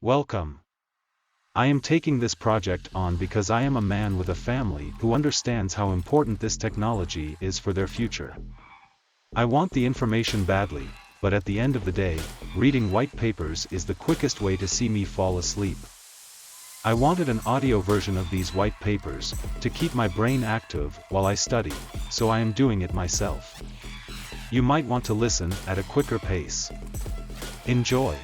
Welcome. I am taking this project on because I am a man with a family who understands how important this technology is for their future. I want the information badly, but at the end of the day, reading white papers is the quickest way to see me fall asleep. I wanted an audio version of these white papers, to keep my brain active while I study, so I am doing it myself. You might want to listen at a quicker pace. Enjoy.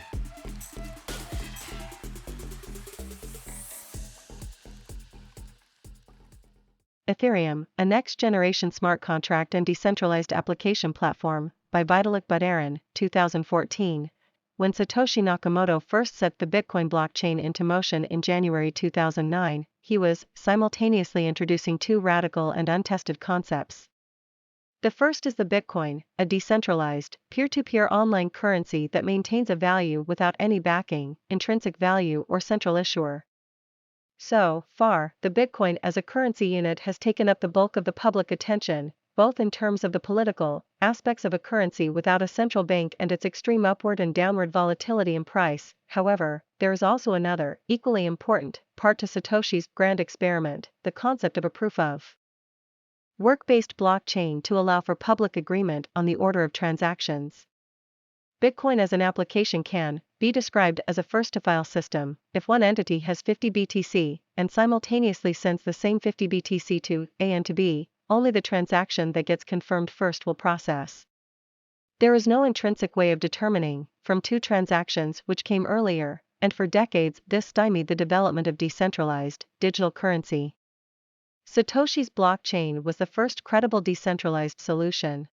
Ethereum, a next-generation smart contract and decentralized application platform, by Vitalik Buterin, 2014. When Satoshi Nakamoto first set the Bitcoin blockchain into motion in January 2009, he was simultaneously introducing two radical and untested concepts. The first is the Bitcoin, a decentralized, peer-to-peer online currency that maintains a value without any backing, intrinsic value or central issuer. So far, the Bitcoin as a currency unit has taken up the bulk of the public attention, both in terms of the political aspects of a currency without a central bank and its extreme upward and downward volatility in price. However, there is also another, equally important, part to Satoshi's grand experiment, the concept of a proof of work-based blockchain to allow for public agreement on the order of transactions. Bitcoin as an application can be described as a first-to-file system. If one entity has 50 BTC and simultaneously sends the same 50 BTC to A and to B, only the transaction that gets confirmed first will process. There is no intrinsic way of determining from two transactions which came earlier, and for decades this stymied the development of decentralized digital currency. Satoshi's blockchain was the first credible decentralized solution.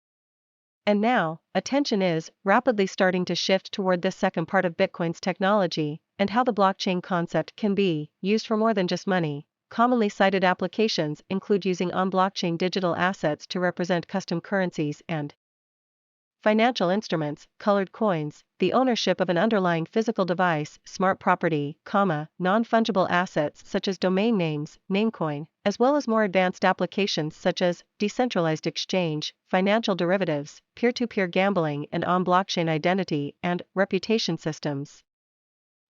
And now, attention is rapidly starting to shift toward this second part of Bitcoin's technology, and how the blockchain concept can be used for more than just money. Commonly cited applications include using on-blockchain digital assets to represent custom currencies and financial instruments, colored coins, the ownership of an underlying physical device, smart property, non-fungible assets such as domain names, Namecoin, as well as more advanced applications such as decentralized exchange, financial derivatives, peer-to-peer gambling, and on-blockchain identity and reputation systems.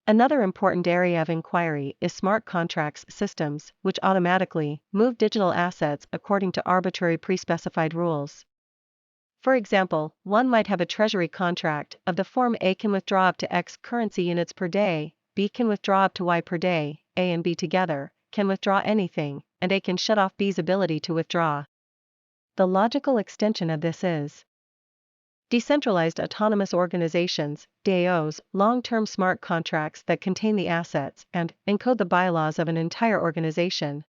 Another important area of inquiry is smart contracts systems, which automatically move digital assets according to arbitrary pre-specified rules. For example, one might have a treasury contract of the form A can withdraw up to X currency units per day, B can withdraw up to Y per day, A and B together can withdraw anything, and A can shut off B's ability to withdraw. The logical extension of this is decentralized autonomous organizations, DAOs, long-term smart contracts that contain the assets and encode the bylaws of an entire organization.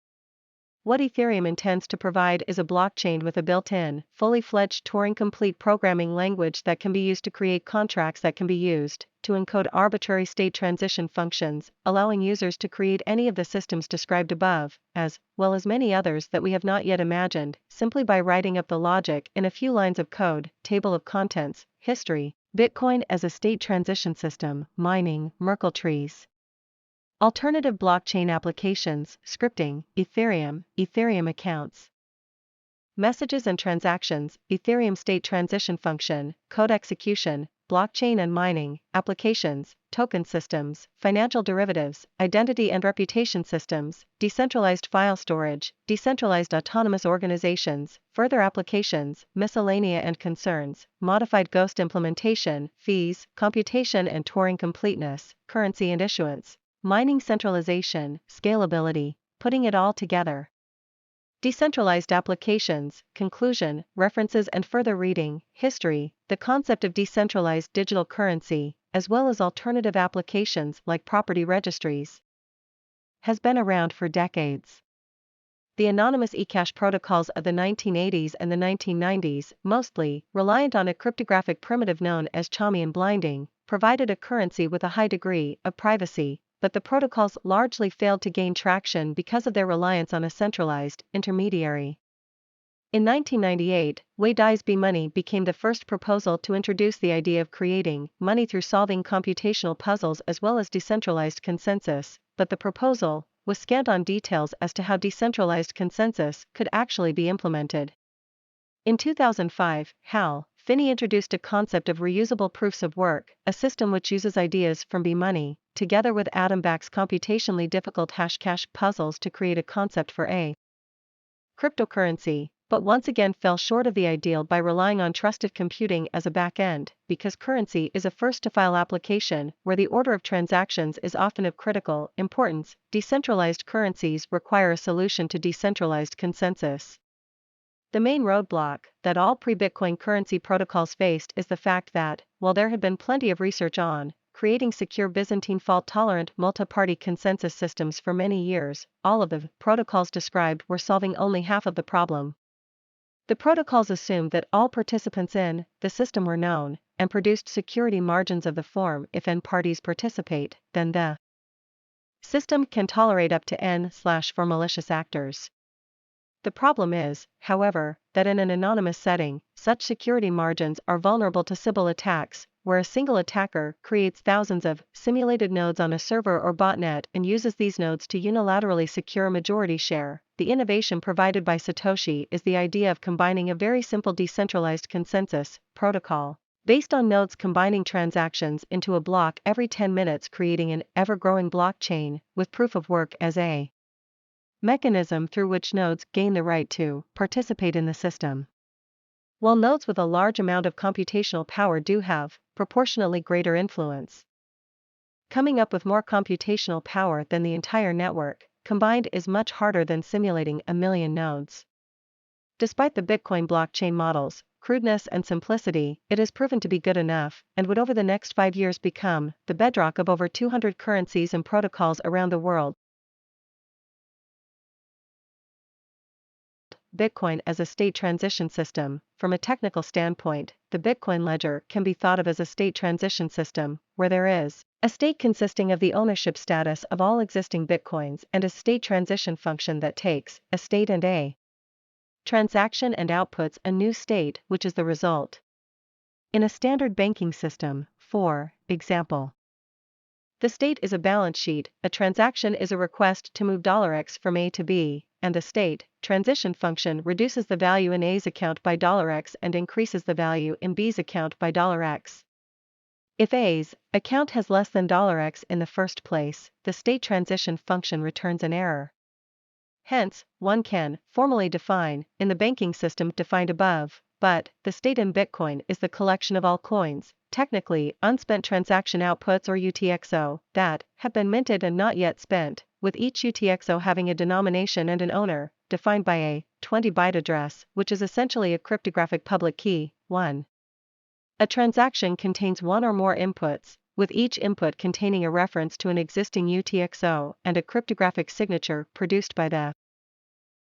What Ethereum intends to provide is a blockchain with a built-in, fully-fledged Turing-complete programming language that can be used to create contracts that can be used to encode arbitrary state transition functions, allowing users to create any of the systems described above, as well as many others that we have not yet imagined, simply by writing up the logic in a few lines of code. Table of contents, history, Bitcoin as a state transition system, mining, Merkle trees. Alternative blockchain applications, scripting, Ethereum accounts. Messages and transactions, Ethereum state transition function, code execution, blockchain and mining, applications, token systems, financial derivatives, identity and reputation systems, decentralized file storage, decentralized autonomous organizations, further applications, miscellanea and concerns, modified Ghost implementation, fees, computation and Turing completeness, currency and issuance. Mining centralization, scalability, putting it all together. Decentralized applications, conclusion, references and further reading, history, the concept of decentralized digital currency, as well as alternative applications like property registries, has been around for decades. The anonymous eCash protocols of the 1980s and the 1990s, mostly reliant on a cryptographic primitive known as Chaumian blinding, provided a currency with a high degree of privacy, but the protocols largely failed to gain traction because of their reliance on a centralized intermediary. In 1998, DOGE D9GEm7NEp became the first proposal to introduce the idea of creating money through solving computational puzzles as well as decentralized consensus, but the proposal was scant on details as to how decentralized consensus could actually be implemented. In 2005, HAL Finney introduced a concept of reusable proofs of work, a system which uses ideas from B-money, together with Adam Back's computationally difficult Hashcash puzzles to create a concept for a cryptocurrency, but once again fell short of the ideal by relying on trusted computing as a back-end, because currency is a first-to-file application where the order of transactions is often of critical importance. Decentralized currencies require a solution to decentralized consensus. The main roadblock that all pre-Bitcoin currency protocols faced is the fact that, while there had been plenty of research on creating secure Byzantine fault-tolerant multi-party consensus systems for many years, all of the protocols described were solving only half of the problem. The protocols assumed that all participants in the system were known, and produced security margins of the form: if n parties participate, then the system can tolerate up to n/4 malicious actors. The problem is, however, that in an anonymous setting, such security margins are vulnerable to Sybil attacks, where a single attacker creates thousands of simulated nodes on a server or botnet and uses these nodes to unilaterally secure a majority share. The innovation provided by Satoshi is the idea of combining a very simple decentralized consensus protocol, based on nodes combining transactions into a block every 10 minutes, creating an ever-growing blockchain, with proof of work as a mechanism through which nodes gain the right to participate in the system. While nodes with a large amount of computational power do have proportionately greater influence, coming up with more computational power than the entire network combined is much harder than simulating a million nodes. Despite the Bitcoin blockchain model's crudeness and simplicity, it has proven to be good enough, and would over the next 5 years become the bedrock of over 200 currencies and protocols around the world. Bitcoin as a state transition system. From a technical standpoint, the Bitcoin ledger can be thought of as a state transition system, where there is a state consisting of the ownership status of all existing Bitcoins and a state transition function that takes a state and a transaction and outputs a new state, which is the result. In a standard banking system, for example, the state is a balance sheet, a transaction is a request to move $X from A to B, and the state transition function reduces the value in A's account by $X and increases the value in B's account by $X. If A's account has less than $X in the first place, the state transition function returns an error. Hence, one can formally define, in the banking system defined above, but the state in Bitcoin is the collection of all coins, technically unspent transaction outputs or UTXO, that have been minted and not yet spent, with each UTXO having a denomination and an owner, defined by a 20-byte address, which is essentially a cryptographic public key. 1. A transaction contains one or more inputs, with each input containing a reference to an existing UTXO and a cryptographic signature produced by the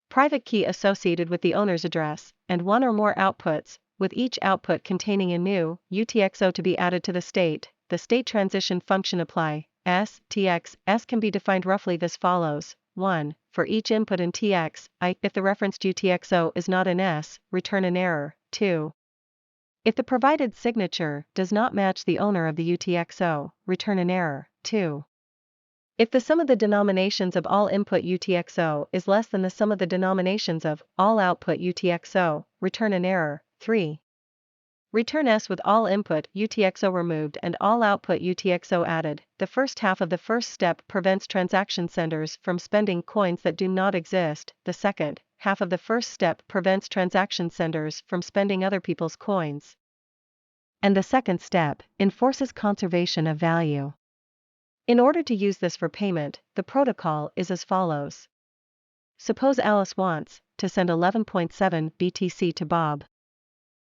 private key associated with the owner's address, and one or more outputs, with each output containing a new UTXO to be added to the state. The state transition function apply s tx s can be defined roughly as follows: 1. For each input in tx, if the referenced UTXO is not an s, return an error. 2. If the provided signature does not match the owner of the UTXO, return an error. 2. If the sum of the denominations of all input UTXO is less than the sum of the denominations of all output UTXO, return an error. 3. Return S with all input UTXO removed and all output UTXO added. The first half of the first step prevents transaction senders from spending coins that do not exist. The second half of the first step prevents transaction senders from spending other people's coins. And the second step enforces conservation of value. In order to use this for payment, the protocol is as follows. Suppose Alice wants to send 11.7 BTC to Bob.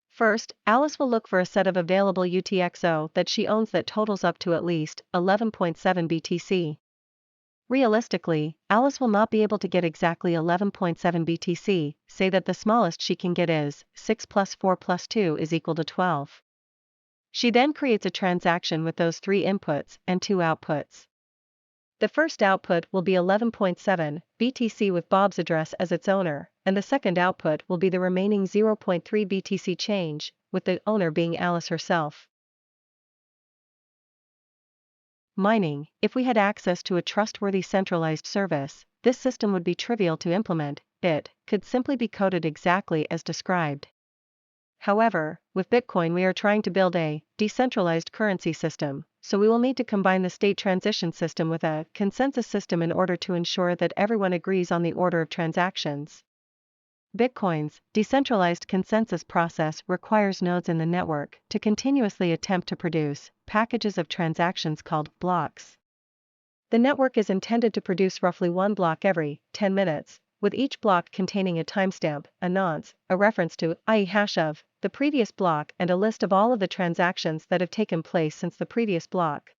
First, Alice will look for a set of available UTXO that she owns that totals up to at least 11.7 BTC. Realistically, Alice will not be able to get exactly 11.7 BTC, say that the smallest she can get is 6 plus 4 plus 2 is equal to 12. She then creates a transaction with those 3 inputs and 2 outputs. The first output will be 11.7 BTC with Bob's address as its owner, and the second output will be the remaining 0.3 BTC change, with the owner being Alice herself. Mining. If we had access to a trustworthy centralized service, this system would be trivial to implement. It could simply be coded exactly as described. However, with Bitcoin we are trying to build a decentralized currency system, so we will need to combine the state transition system with a consensus system in order to ensure that everyone agrees on the order of transactions. Bitcoin's decentralized consensus process requires nodes in the network to continuously attempt to produce packages of transactions called blocks. The network is intended to produce roughly one block every 10 minutes, with each block containing a timestamp, a nonce, a reference to, i.e. hash of, the previous block and a list of all of the transactions that have taken place since the previous block.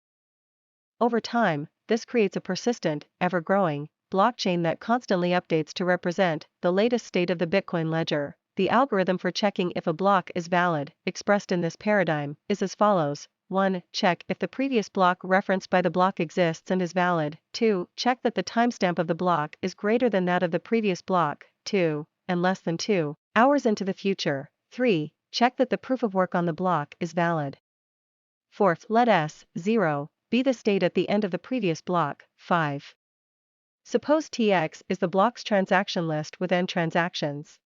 Over time, this creates a persistent, ever-growing blockchain that constantly updates to represent the latest state of the Bitcoin ledger. The algorithm for checking if a block is valid, expressed in this paradigm, is as follows. 1. Check if the previous block referenced by the block exists and is valid. 2. Check that the timestamp of the block is greater than that of the previous block, 2, and less than 2 hours into the future. 3. Check that the proof of work on the block is valid. 4th, let S0 be the state at the end of the previous block. 5. Suppose Tx is the block's transaction list with n transactions.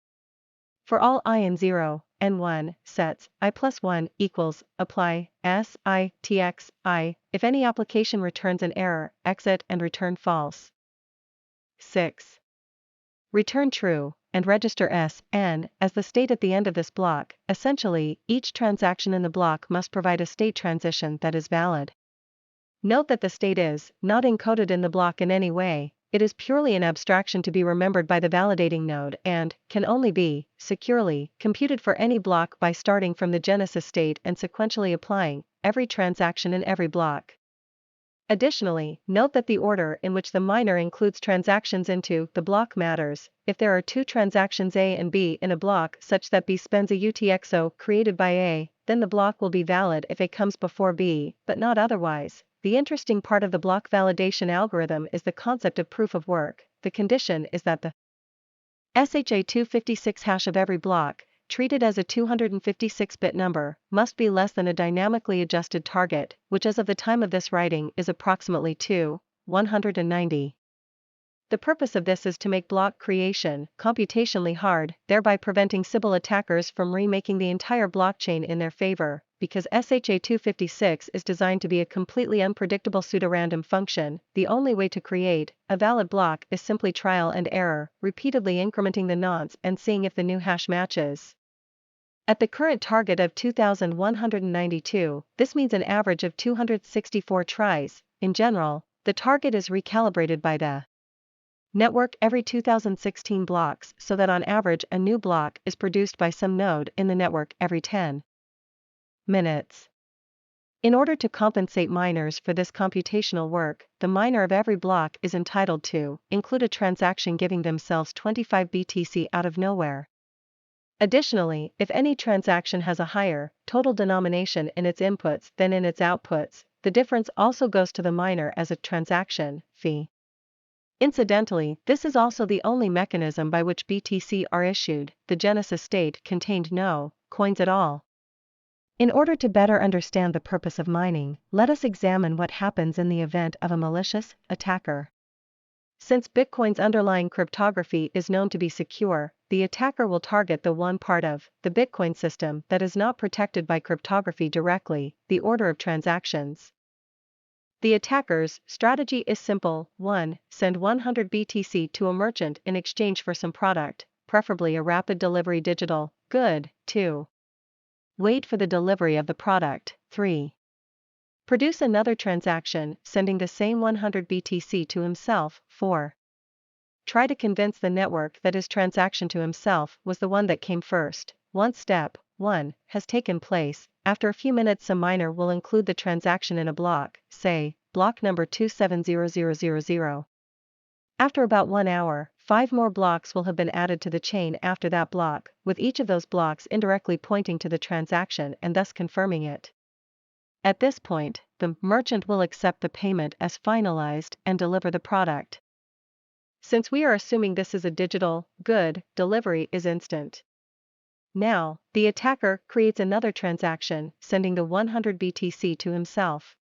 For all I in 0, n1, sets, I+1 equals, apply, s, I, tx, I, if any application returns an error, exit and return false. 6. Return true, and register s, n, as the state at the end of this block. Essentially, each transaction in the block must provide a state transition that is valid. Note that the state is not encoded in the block in any way. It is purely an abstraction to be remembered by the validating node and can only be securely computed for any block by starting from the genesis state and sequentially applying every transaction in every block. Additionally, note that the order in which the miner includes transactions into the block matters. If there are two transactions A and B in a block such that B spends a UTXO created by A, then the block will be valid if A comes before B, but not otherwise. The interesting part of the block validation algorithm is the concept of proof of work. The condition is that the SHA-256 hash of every block, treated as a 256-bit number, must be less than a dynamically adjusted target, which as of the time of this writing is approximately 190. The purpose of this is to make block creation computationally hard, thereby preventing Sybil attackers from remaking the entire blockchain in their favor. Because SHA-256 is designed to be a completely unpredictable pseudorandom function, the only way to create a valid block is simply trial and error, repeatedly incrementing the nonce and seeing if the new hash matches. At the current target of 2192, this means an average of 264 tries. In general, the target is recalibrated by the network every 2016 blocks so that on average a new block is produced by some node in the network every 10 minutes. In order to compensate miners for this computational work, the miner of every block is entitled to include a transaction giving themselves 25 BTC out of nowhere. Additionally, if any transaction has a higher total denomination in its inputs than in its outputs, the difference also goes to the miner as a transaction fee. Incidentally, this is also the only mechanism by which BTC are issued. The genesis state contained no coins at all. In order to better understand the purpose of mining, let us examine what happens in the event of a malicious attacker. Since Bitcoin's underlying cryptography is known to be secure, the attacker will target the one part of the Bitcoin system that is not protected by cryptography directly, the order of transactions. The attacker's strategy is simple. 1. Send 100 BTC to a merchant in exchange for some product, preferably a rapid delivery digital good. 2. Wait for the delivery of the product. 3. Produce another transaction, sending the same 100 BTC to himself. 4. Try to convince the network that his transaction to himself was the one that came first. Once step 1 has taken place, after a few minutes some miner will include the transaction in a block, say, block number 270000. After about 1 hour, 5 more blocks will have been added to the chain after that block, with each of those blocks indirectly pointing to the transaction and thus confirming it. At this point, the merchant will accept the payment as finalized and deliver the product. Since we are assuming this is a digital good, delivery is instant. Now, the attacker creates another transaction, sending the 100 BTC to himself.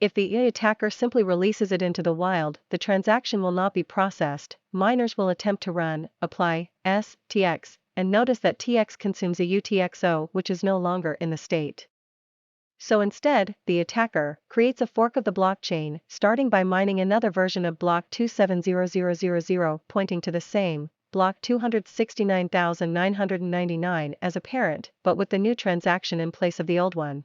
If the attacker simply releases it into the wild, the transaction will not be processed. Miners will attempt to run, apply, STX, and notice that TX consumes a UTXO which is no longer in the state. So instead, the attacker creates a fork of the blockchain, starting by mining another version of block 2700000 pointing to the same, block 269,999 as a parent, but with the new transaction in place of the old one.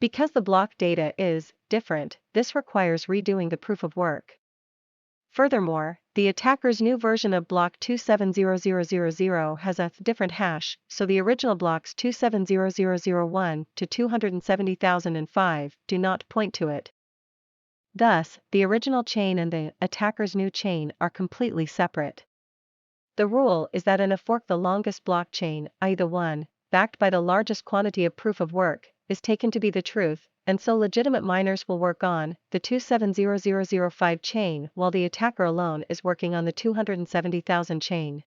Because the block data is different, this requires redoing the proof of work. Furthermore, the attacker's new version of block 270000 has a different hash, so the original blocks 270001 to 270,005 do not point to it. Thus, the original chain and the attacker's new chain are completely separate. The rule is that in a fork the longest blockchain, i.e. the one backed by the largest quantity of proof of work, is taken to be the truth, and so legitimate miners will work on the 270005 chain while the attacker alone is working on the 270,000 chain.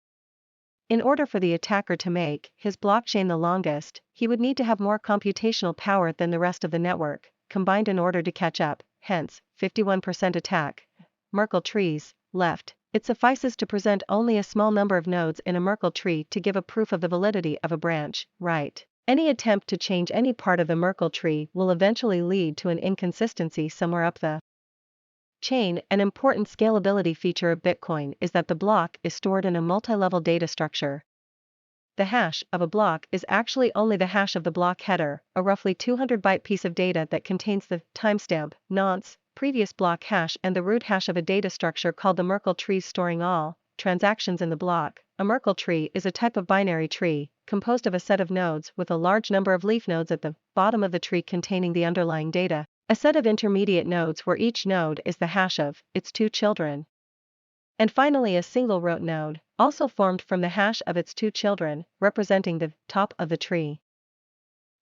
In order for the attacker to make his blockchain the longest, he would need to have more computational power than the rest of the network, combined in order to catch up, hence, 51% attack. Merkle trees, left. It suffices to present only a small number of nodes in a Merkle tree to give a proof of the validity of a branch, right? Any attempt to change any part of the Merkle tree will eventually lead to an inconsistency somewhere up the chain. An important scalability feature of Bitcoin is that the block is stored in a multi-level data structure. The hash of a block is actually only the hash of the block header, a roughly 200-byte piece of data that contains the timestamp, nonce, previous block hash and the root hash of a data structure called the Merkle tree storing all transactions in the block. A Merkle tree is a type of binary tree, composed of a set of nodes with a large number of leaf nodes at the bottom of the tree containing the underlying data, a set of intermediate nodes where each node is the hash of its two children, and finally a single root node, also formed from the hash of its two children, representing the top of the tree.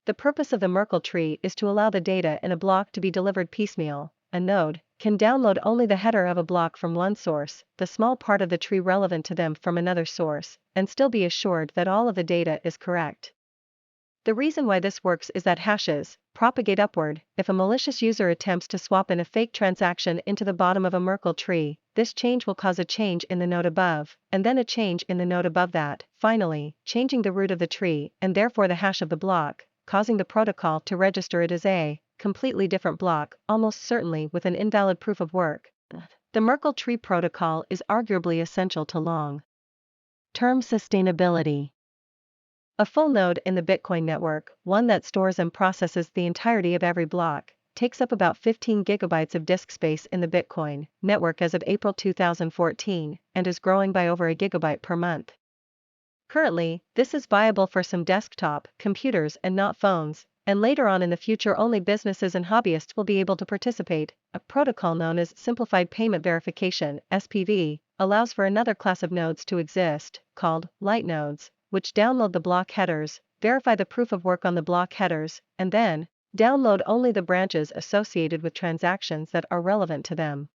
The purpose of the Merkle tree is to allow the data in a block to be delivered piecemeal. A node can download only the header of a block from one source, the small part of the tree relevant to them from another source, and still be assured that all of the data is correct. The reason why this works is that hashes propagate upward. If a malicious user attempts to swap in a fake transaction into the bottom of a Merkle tree, this change will cause a change in the node above, and then a change in the node above that, finally, changing the root of the tree, and therefore the hash of the block, causing the protocol to register it as a completely different block, almost certainly with an invalid proof of work. The Merkle tree protocol is arguably essential to long-term sustainability. A full node in the Bitcoin network, one that stores and processes the entirety of every block, takes up about 15 gigabytes of disk space in the Bitcoin network as of April 2014, and is growing by over a gigabyte per month. Currently, this is viable for some desktop computers and not phones, and later on in the future only businesses and hobbyists will be able to participate. A protocol known as Simplified Payment Verification (SPV) allows for another class of nodes to exist, called light nodes, which download the block headers, verify the proof of work on the block headers, and then download only the branches associated with transactions that are relevant to them.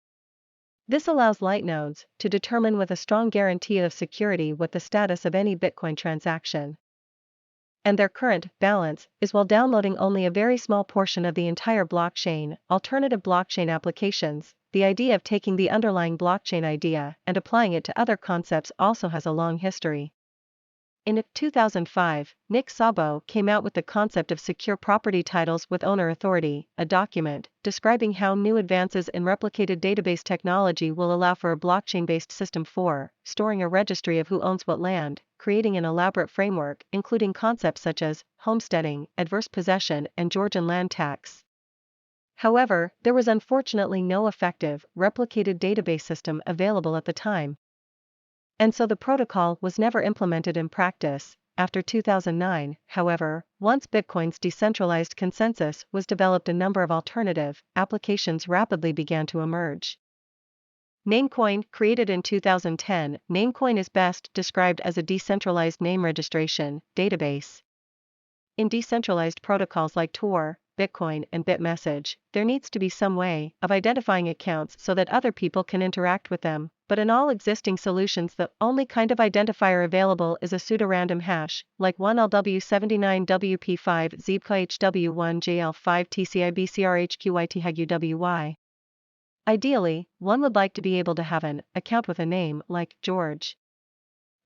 This allows light nodes to determine with a strong guarantee of security what the status of any Bitcoin transaction and their current balance is while downloading only a very small portion of the entire blockchain. Alternative blockchain applications. The idea of taking the underlying blockchain idea and applying it to other concepts also has a long history. In 2005, Nick Szabo came out with the concept of secure property titles with owner authority, a document describing how new advances in replicated database technology will allow for a blockchain-based system for storing a registry of who owns what land, creating an elaborate framework including concepts such as homesteading, adverse possession, and Georgian land tax. However, there was unfortunately no effective, replicated database system available at the time, and so the protocol was never implemented in practice. After 2009, however, once Bitcoin's decentralized consensus was developed, a number of alternative applications rapidly began to emerge. Namecoin, created in 2010, Namecoin is best described as a decentralized name registration database. In decentralized protocols like Tor, Bitcoin, and Bitmessage, there needs to be some way of identifying accounts so that other people can interact with them, but in all existing solutions the only kind of identifier available is a pseudo-random hash, like 1LW79WP5ZPHW1JL5TCIBCRHQYTHUWY. Ideally, one would like to be able to have an account with a name like George.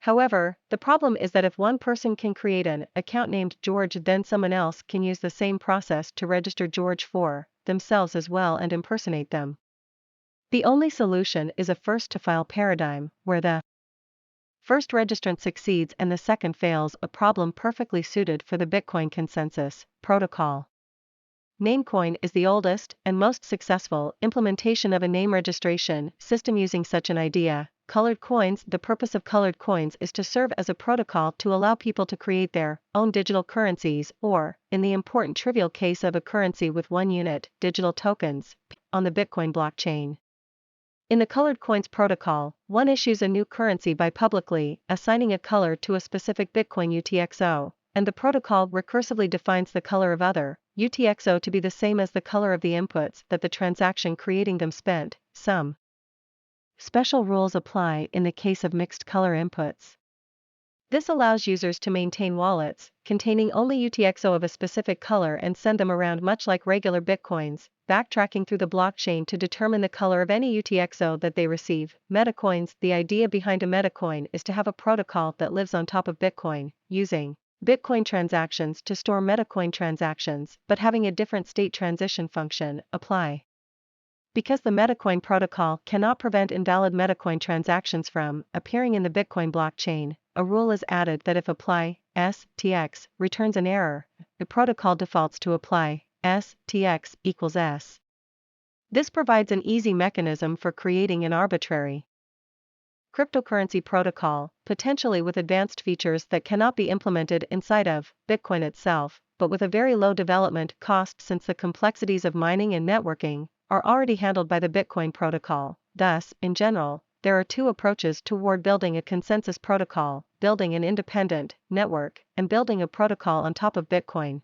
However, the problem is that if one person can create an account named George, then someone else can use the same process to register George for themselves as well and impersonate them. The only solution is a first-to-file paradigm, where the first registrant succeeds and the second fails, a problem perfectly suited for the Bitcoin consensus protocol. Namecoin is the oldest and most successful implementation of a name registration system using such an idea. Colored coins. The purpose of colored coins is to serve as a protocol to allow people to create their own digital currencies, or, in the important trivial case of a currency with one unit, digital tokens, on the Bitcoin blockchain. In the colored coins protocol, one issues a new currency by publicly assigning a color to a specific Bitcoin UTXO, and the protocol recursively defines the color of other UTXO to be the same as the color of the inputs that the transaction creating them spent. Some special rules apply in the case of mixed color inputs. This allows users to maintain wallets containing only UTXO of a specific color and send them around much like regular Bitcoins, backtracking through the blockchain to determine the color of any UTXO that they receive. Metacoins. The idea behind a metacoin is to have a protocol that lives on top of Bitcoin, using Bitcoin transactions to store metacoin transactions, but having a different state transition function apply. Because the metacoin protocol cannot prevent invalid metacoin transactions from appearing in the Bitcoin blockchain, a rule is added that if apply STX returns an error, the protocol defaults to apply STX equals S. This provides an easy mechanism for creating an arbitrary cryptocurrency protocol, potentially with advanced features that cannot be implemented inside of Bitcoin itself, but with a very low development cost since the complexities of mining and networking are already handled by the Bitcoin protocol. Thus, in general, there are two approaches toward building a consensus protocol: building an independent network and building a protocol on top of Bitcoin.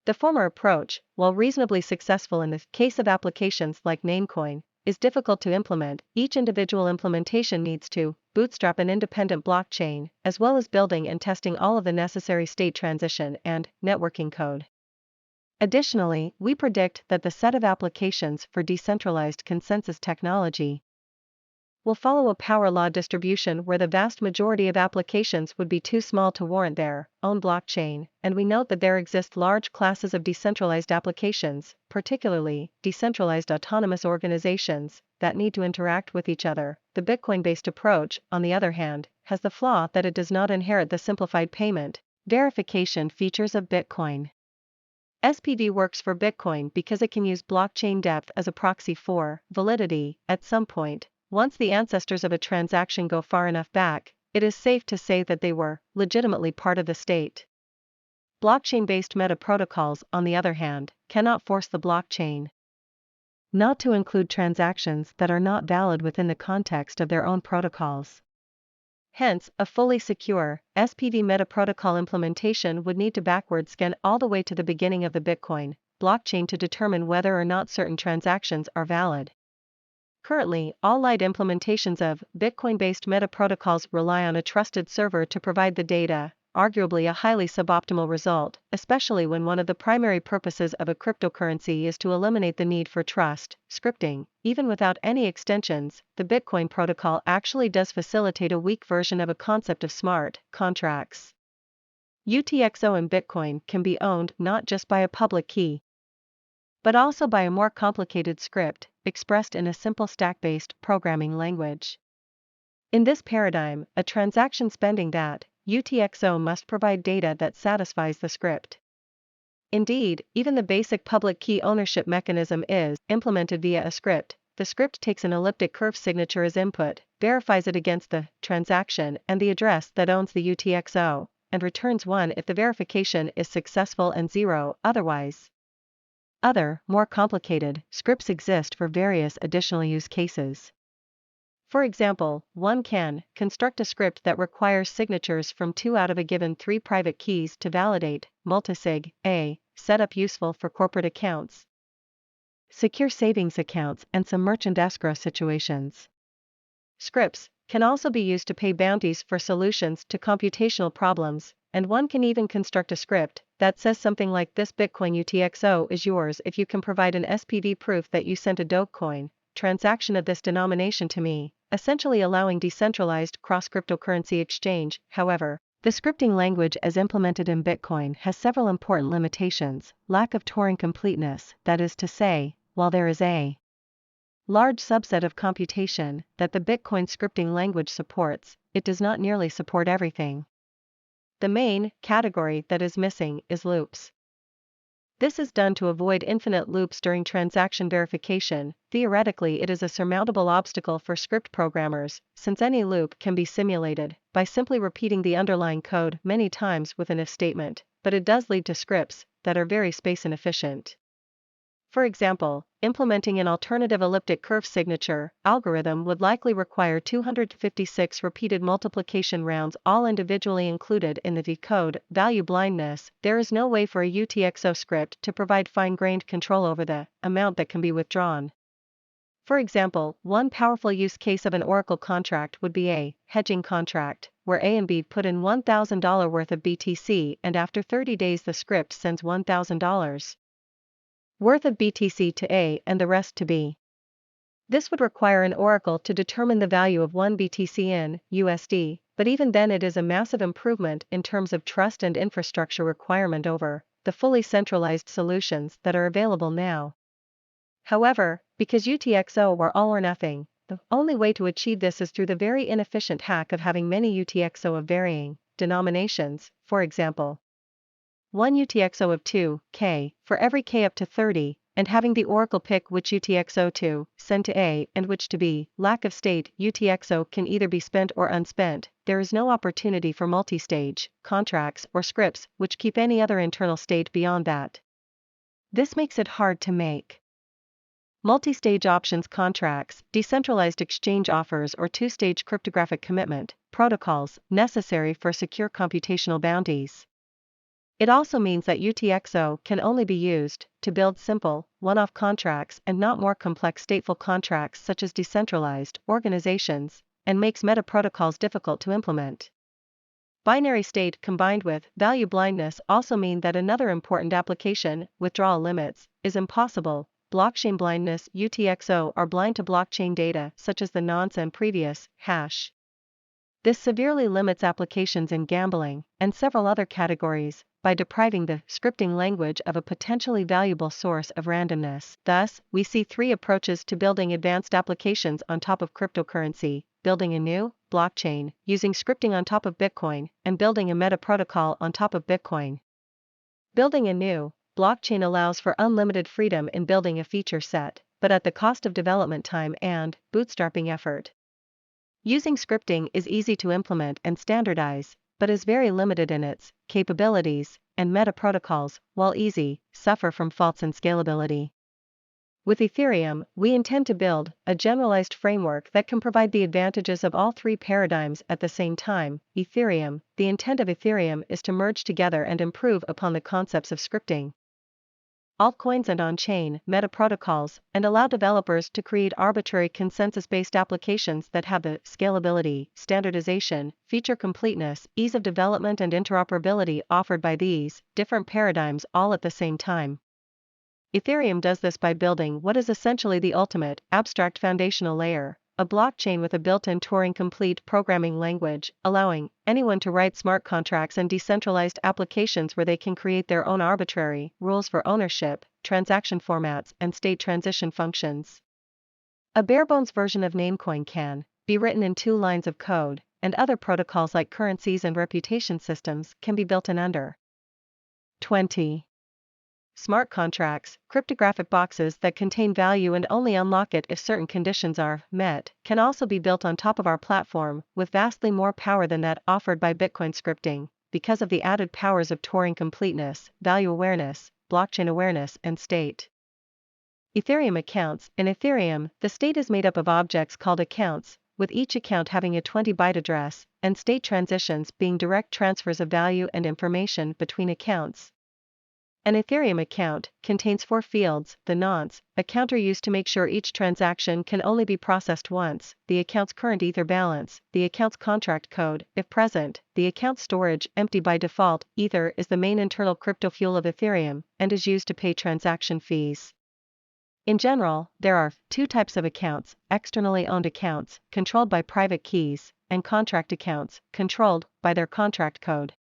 The former approach, while reasonably successful in the case of applications like Namecoin, is difficult to implement. Each individual implementation needs to bootstrap an independent blockchain, as well as building and testing all of the necessary state transition and networking code. Additionally, we predict that the set of applications for decentralized consensus technology will follow a power law distribution where the vast majority of applications would be too small to warrant their own blockchain, and we note that there exist large classes of decentralized applications, particularly decentralized autonomous organizations, that need to interact with each other. The Bitcoin-based approach, on the other hand, has the flaw that it does not inherit the simplified payment verification features of Bitcoin. SPV works for Bitcoin because it can use blockchain depth as a proxy for validity. At some point, once the ancestors of a transaction go far enough back, it is safe to say that they were legitimately part of the state. Blockchain-based meta protocols, on the other hand, cannot force the blockchain not to include transactions that are not valid within the context of their own protocols. Hence, a fully secure SPV meta protocol implementation would need to backward scan all the way to the beginning of the Bitcoin blockchain to determine whether or not certain transactions are valid. Currently, all light implementations of Bitcoin-based meta protocols rely on a trusted server to provide the data, arguably a highly suboptimal result, especially when one of the primary purposes of a cryptocurrency is to eliminate the need for trust scripting. Even without any extensions, the Bitcoin protocol actually does facilitate a weak version of a concept of smart contracts. UTXO in Bitcoin can be owned not just by a public key, but also by a more complicated script, expressed in a simple stack-based programming language. In this paradigm, a transaction spending that UTXO must provide data that satisfies the script. Indeed, even the basic public key ownership mechanism is implemented via a script. The script takes an elliptic curve signature as input, verifies it against the transaction and the address that owns the UTXO, and returns 1 if the verification is successful and 0 otherwise. Other, more complicated, scripts exist for various additional use cases. For example, one can construct a script that requires signatures from 2 out of a given 3 private keys to validate multisig a setup useful for corporate accounts, secure savings accounts, and some merchant escrow situations. Scripts can also be used to pay bounties for solutions to computational problems, and one can even construct a script that says something like this: Bitcoin UTXO is yours if you can provide an SPV proof that you sent a Dogecoin transaction of this denomination to me. essentially allowing decentralized cross-cryptocurrency exchange. However, the scripting language as implemented in Bitcoin has several important limitations: lack of Turing completeness, that is to say, while there is a large subset of computation that the Bitcoin scripting language supports, it does not nearly support everything. The main category that is missing is loops. This is done to avoid infinite loops during transaction verification. Theoretically, it is a surmountable obstacle for script programmers, since any loop can be simulated by simply repeating the underlying code many times with an if statement, but it does lead to scripts that are very space inefficient. For example, implementing an alternative elliptic curve signature algorithm would likely require 256 repeated multiplication rounds, all individually included in the decode value blindness. There is no way for a UTXO script to provide fine-grained control over the amount that can be withdrawn. For example, one powerful use case of an Oracle contract would be a hedging contract, where A and B put in $1,000 worth of BTC and after 30 days the script sends $1,000 worth of BTC to A and the rest to B. This would require an oracle to determine the value of 1 BTC in USD, but even then it is a massive improvement in terms of trust and infrastructure requirement over the fully centralized solutions that are available now. However, because UTXO are all or nothing, the only way to achieve this is through the very inefficient hack of having many UTXO of varying denominations. For example, one UTXO of 2K for every K up to 30, and having the oracle pick which UTXO to send to A and which to B. Lack of state UTXO can either be spent or unspent. There is no opportunity for multi-stage contracts or scripts which keep any other internal state beyond that. This makes it hard to make multi-stage options contracts, decentralized exchange offers, or two-stage cryptographic commitment protocols necessary for secure computational bounties. It also means that UTXO can only be used to build simple, one-off contracts and not more complex stateful contracts such as decentralized organizations, and makes meta protocols difficult to implement. Binary state combined with value blindness also mean that another important application, withdrawal limits, is impossible. Blockchain blindness UTXO are blind to blockchain data such as the nonce and previous hash. This severely limits applications in gambling and several other categories by depriving the scripting language of a potentially valuable source of randomness. Thus, we see three approaches to building advanced applications on top of cryptocurrency: building a new blockchain using scripting on top of Bitcoin, and building a meta protocol on top of Bitcoin. Building a new blockchain allows for unlimited freedom in building a feature set, but at the cost of development time and bootstrapping effort. Using scripting is easy to implement and standardize, but is very limited in its capabilities, and meta protocols, while easy, suffer from faults in scalability. With Ethereum, we intend to build a generalized framework that can provide the advantages of all three paradigms at the same time. The intent of Ethereum is to merge together and improve upon the concepts of scripting, altcoins and on-chain meta protocols, and allow developers to create arbitrary consensus-based applications that have the scalability, standardization, feature completeness, ease of development and interoperability offered by these different paradigms all at the same time. Ethereum does this by building what is essentially the ultimate abstract foundational layer, a blockchain with a built-in Turing-complete programming language, allowing anyone to write smart contracts and decentralized applications where they can create their own arbitrary rules for ownership, transaction formats, and state transition functions. A barebones version of Namecoin can be written in 2 lines of code, and other protocols like currencies and reputation systems can be built in under 20. Smart contracts, cryptographic boxes that contain value and only unlock it if certain conditions are met, can also be built on top of our platform, with vastly more power than that offered by Bitcoin scripting, because of the added powers of Turing completeness, value awareness, blockchain awareness, and state. Ethereum accounts. In Ethereum, the state is made up of objects called accounts, with each account having a 20-byte address, and state transitions being direct transfers of value and information between accounts. An Ethereum account contains 4 fields: the nonce, a counter used to make sure each transaction can only be processed once; the account's current Ether balance; the account's contract code, if present; the account's storage, empty by default. Ether is the main internal crypto fuel of Ethereum, and is used to pay transaction fees. In general, there are two types of accounts: externally owned accounts, controlled by private keys, and contract accounts, controlled by their contract code.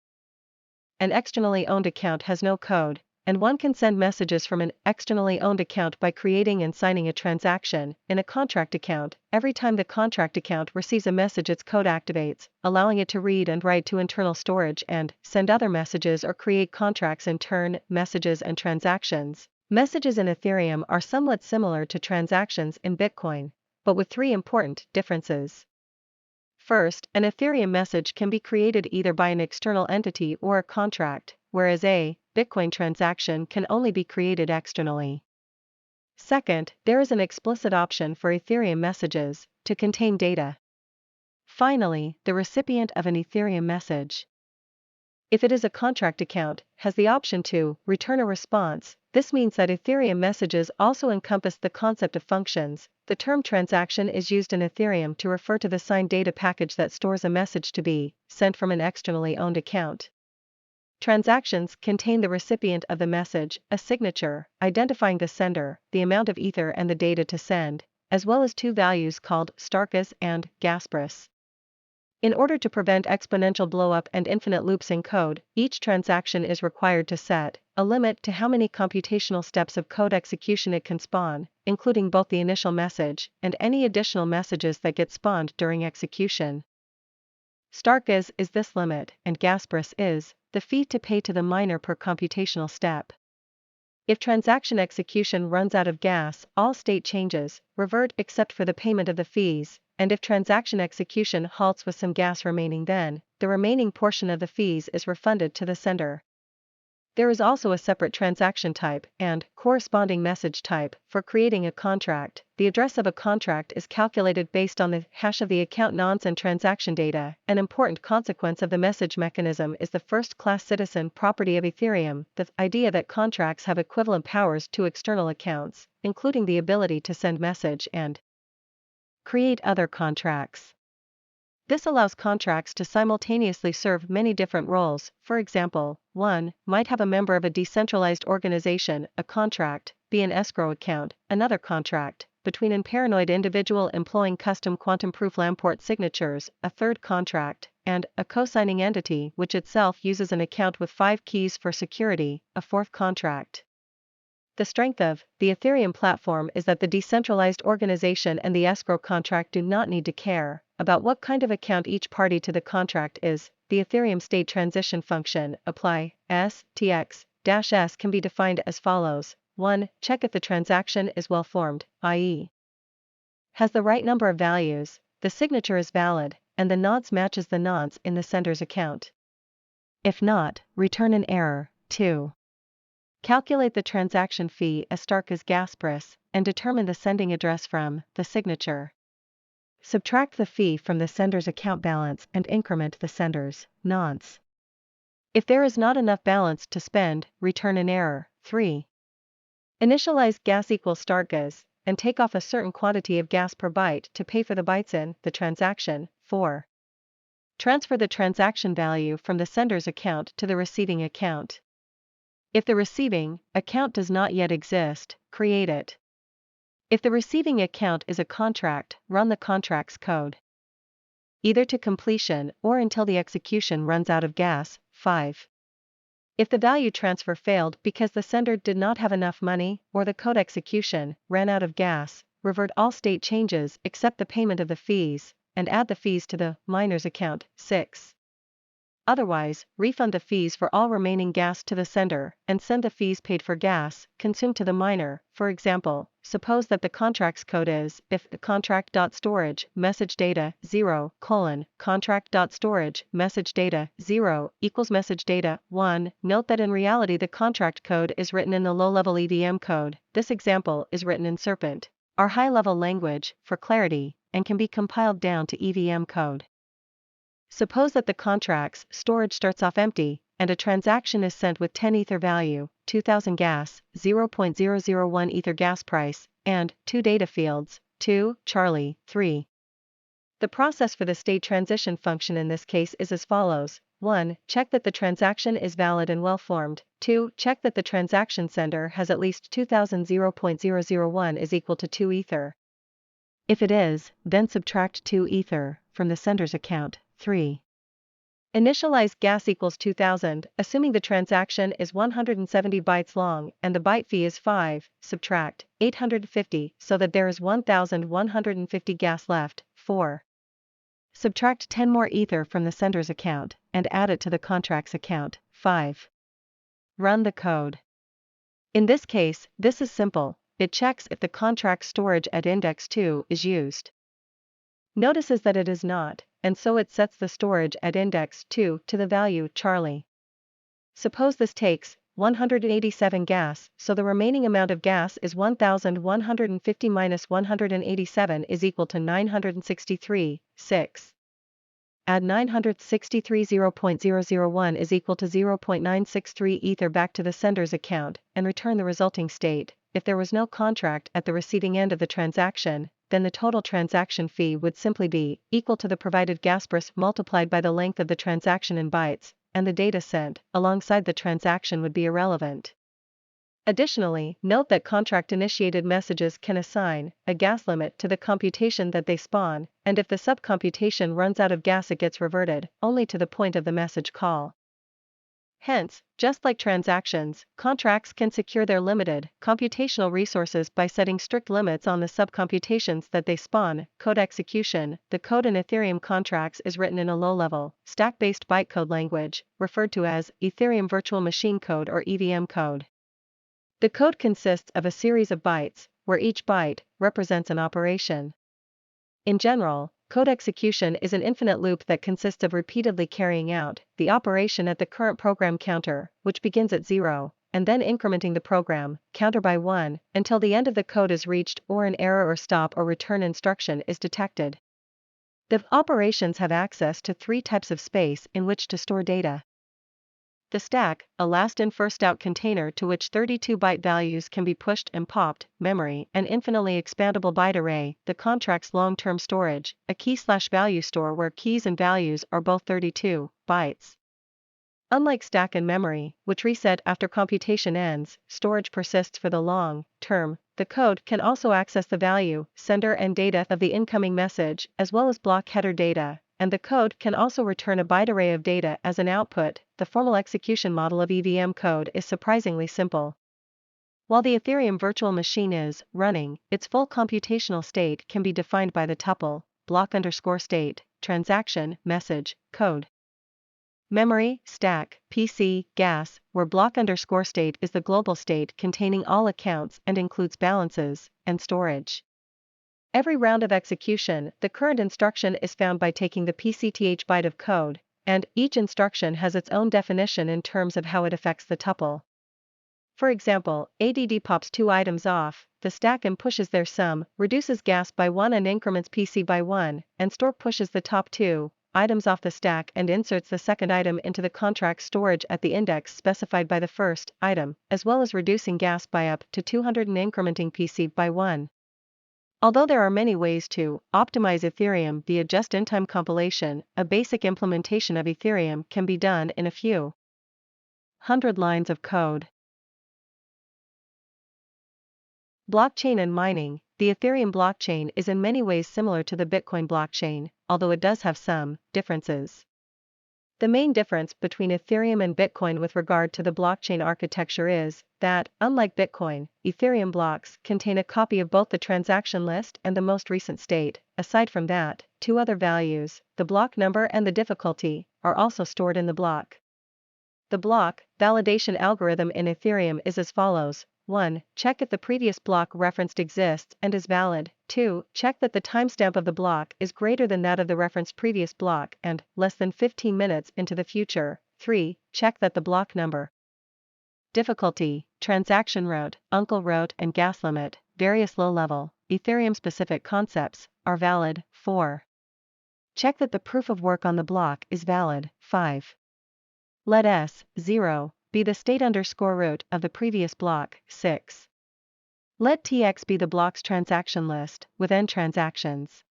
An externally owned account has no code, and one can send messages from an externally owned account by creating and signing a transaction. In a contract account, every time the contract account receives a message, its code activates, allowing it to read and write to internal storage and send other messages or create contracts in turn. Messages and transactions. Messages in Ethereum are somewhat similar to transactions in Bitcoin, but with three important differences. First, an Ethereum message can be created either by an external entity or a contract, whereas a Bitcoin transaction can only be created externally. Second, there is an explicit option for Ethereum messages to contain data. Finally, the recipient of an Ethereum message, if it is a contract account, has the option to return a response. This means that Ethereum messages also encompass the concept of functions. The term transaction is used in Ethereum to refer to the signed data package that stores a message to be sent from an externally owned account. Transactions contain the recipient of the message, a signature, identifying the sender, the amount of Ether and the data to send, as well as two values called starkness and gas price. In order to prevent exponential blowup and infinite loops in code, each transaction is required to set a limit to how many computational steps of code execution it can spawn, including both the initial message and any additional messages that get spawned during execution. Starkness is this limit, and gas price is the fee to pay to the miner per computational step. If transaction execution runs out of gas, all state changes revert except for the payment of the fees, and if transaction execution halts with some gas remaining, then the remaining portion of the fees is refunded to the sender. There is also a separate transaction type and corresponding message type for creating a contract. The address of a contract is calculated based on the hash of the account nonce and transaction data. An important consequence of the message mechanism is the first-class citizen property of Ethereum, the idea that contracts have equivalent powers to external accounts, including the ability to send message and create other contracts. This allows contracts to simultaneously serve many different roles. For example, one might have a member of a decentralized organization, a contract, be an escrow account, another contract, between an paranoid individual employing custom quantum-proof Lamport signatures, a third contract, and a co-signing entity which itself uses an account with 5 keys for security, a fourth contract. The strength of the Ethereum platform is that the decentralized organization and the escrow contract do not need to care about what kind of account each party to the contract is. The Ethereum state transition function, apply (s)tx-s, can be defined as follows. 1. Check if the transaction is well formed, i.e., has the right number of values, the signature is valid, and the nonce matches the nonce in the sender's account. If not, return an error. 2. Calculate the transaction fee as stark as gas price, and determine the sending address from the signature. Subtract the fee from the sender's account balance and increment the sender's nonce. If there is not enough balance to spend, return an error. 3. Initialize gas equals start gas, and take off a certain quantity of gas per byte to pay for the bytes in the transaction. 4. Transfer the transaction value from the sender's account to the receiving account. If the receiving account does not yet exist, create it. If the receiving account is a contract, run the contract's code, either to completion or until the execution runs out of gas. 5. If the value transfer failed because the sender did not have enough money or the code execution ran out of gas, revert all state changes except the payment of the fees, and add the fees to the miner's account. 6. Otherwise, refund the fees for all remaining gas to the sender, and send the fees paid for gas consumed to the miner. For example, suppose that the contract's code is if the contract.storage message data 0 : contract.storage message data 0 equals message data 1. Note that in reality the contract code is written in the low-level EVM code. This example is written in Serpent, our high-level language, for clarity, and can be compiled down to EVM code. Suppose that the contract's storage starts off empty, and a transaction is sent with 10 Ether value, 2000 gas, 0.001 Ether gas price, and 2 data fields, 2, Charlie, 3. The process for the state transition function in this case is as follows. 1. Check that the transaction is valid and well-formed. 2. Check that the transaction sender has at least 2000.001 is equal to 2 Ether. If it is, then subtract 2 Ether from the sender's account. 3. Initialize gas equals 2000, assuming the transaction is 170 bytes long and the byte fee is 5, subtract 850 so that there is 1150 gas left. 4. Subtract 10 more Ether from the sender's account and add it to the contract's account. 5. Run the code. In this case, this is simple. It checks if the contract storage at index 2 is used. Notices that it is not, and so it sets the storage at index 2 to the value Charlie. Suppose this takes 187 gas, so the remaining amount of gas is 1150 minus 187 is equal to 963, 6. Add 963 0.001 is equal to 0.963 Ether back to the sender's account and return the resulting state. If there was no contract at the receiving end of the transaction, then the total transaction fee would simply be equal to the provided gas price multiplied by the length of the transaction in bytes, and the data sent alongside the transaction would be irrelevant. Additionally, note that contract-initiated messages can assign a gas limit to the computation that they spawn, and if the subcomputation runs out of gas it gets reverted only to the point of the message call. Hence, just like transactions, contracts can secure their limited computational resources by setting strict limits on the subcomputations that they spawn. Code execution. The code in Ethereum contracts is written in a low-level, stack-based bytecode language, referred to as Ethereum Virtual Machine Code or EVM code. The code consists of a series of bytes, where each byte represents an operation. In general, code execution is an infinite loop that consists of repeatedly carrying out the operation at the current program counter, which begins at 0, and then incrementing the program counter by 1 until the end of the code is reached or an error or stop or return instruction is detected. The operations have access to 3 types of space in which to store data. The stack, a last-in first-out container to which 32-byte values can be pushed and popped, memory, an infinitely expandable byte array, the contract's long-term storage, a key/value store where keys and values are both 32 bytes. Unlike stack and memory, which reset after computation ends, storage persists for the long term. The code can also access the value, sender and data of the incoming message, as well as block header data, and the code can also return a byte array of data as an output. The formal execution model of EVM code is surprisingly simple. While the Ethereum virtual machine is running, its full computational state can be defined by the tuple block_state, transaction, message, code. Memory, stack, PC, gas, where block_state is the global state containing all accounts and includes balances and storage. Every round of execution, the current instruction is found by taking the PCTH byte of code, and each instruction has its own definition in terms of how it affects the tuple. For example, ADD pops 2 items off the stack and pushes their sum, reduces gas by 1 and increments PC by 1, and store pushes the top 2 items off the stack and inserts the second item into the contract storage at the index specified by the first item, as well as reducing gas by up to 200 and incrementing PC by 1. Although there are many ways to optimize Ethereum via just-in-time compilation, a basic implementation of Ethereum can be done in a few hundred lines of code. Blockchain and mining. The Ethereum blockchain is in many ways similar to the Bitcoin blockchain, although it does have some differences. The main difference between Ethereum and Bitcoin with regard to the blockchain architecture is that, unlike Bitcoin, Ethereum blocks contain a copy of both the transaction list and the most recent state. Aside from that, 2 other values, the block number and the difficulty, are also stored in the block. The block validation algorithm in Ethereum is as follows. 1. Check if the previous block referenced exists and is valid. 2. Check that the timestamp of the block is greater than that of the referenced previous block and less than 15 minutes into the future. 3. Check that the block number, difficulty, transaction route, uncle route and gas limit, various low-level, Ethereum-specific concepts, are valid. 4. Check that the proof of work on the block is valid. 5. Let S0 be the state_root of the previous block. 6. Let TX be the block's transaction list, with n transactions.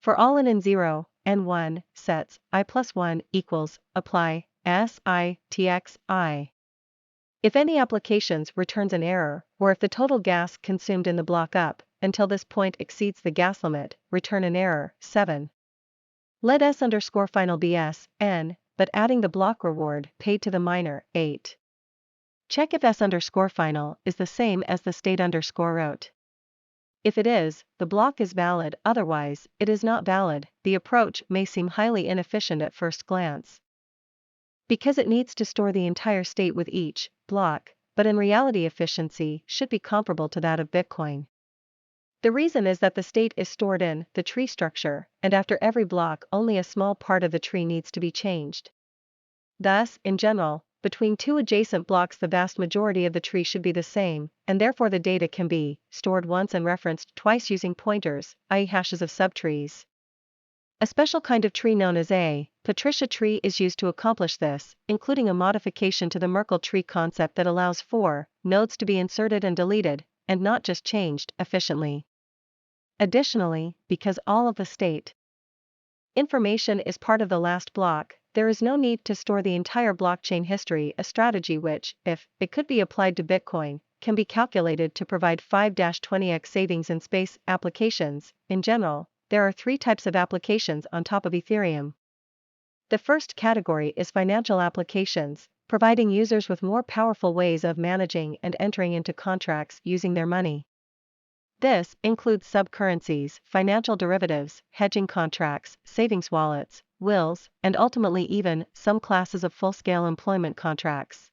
For all n in 0, N1 sets I plus 1 equals apply S I T X I. If any applications returns an error, or if the total gas consumed in the block up until this point exceeds the gas limit, return an error. 7. Let S underscore final be S, N, but adding the block reward paid to the miner. 8. Check if S underscore final is the same as the state underscore route. If it is, the block is valid, otherwise, it is not valid. The approach may seem highly inefficient at first glance, because it needs to store the entire state with each block, but in reality efficiency should be comparable to that of Bitcoin. The reason is that the state is stored in the tree structure, and after every block only a small part of the tree needs to be changed. Thus, in general, between two adjacent blocks the vast majority of the tree should be the same, and therefore the data can be stored once and referenced twice using pointers, i.e. hashes of subtrees. A special kind of tree known as a Patricia tree is used to accomplish this, including a modification to the Merkle tree concept that allows 4 nodes to be inserted and deleted, and not just changed, efficiently. Additionally, because all of the state information is part of the last block, there is no need to store the entire blockchain history, a strategy which, if it could be applied to Bitcoin, can be calculated to provide 5-20x savings in space. Applications. In general, there are 3 types of applications on top of Ethereum. The first category is financial applications, providing users with more powerful ways of managing and entering into contracts using their money. This includes subcurrencies, financial derivatives, hedging contracts, savings wallets, wills, and ultimately even some classes of full-scale employment contracts.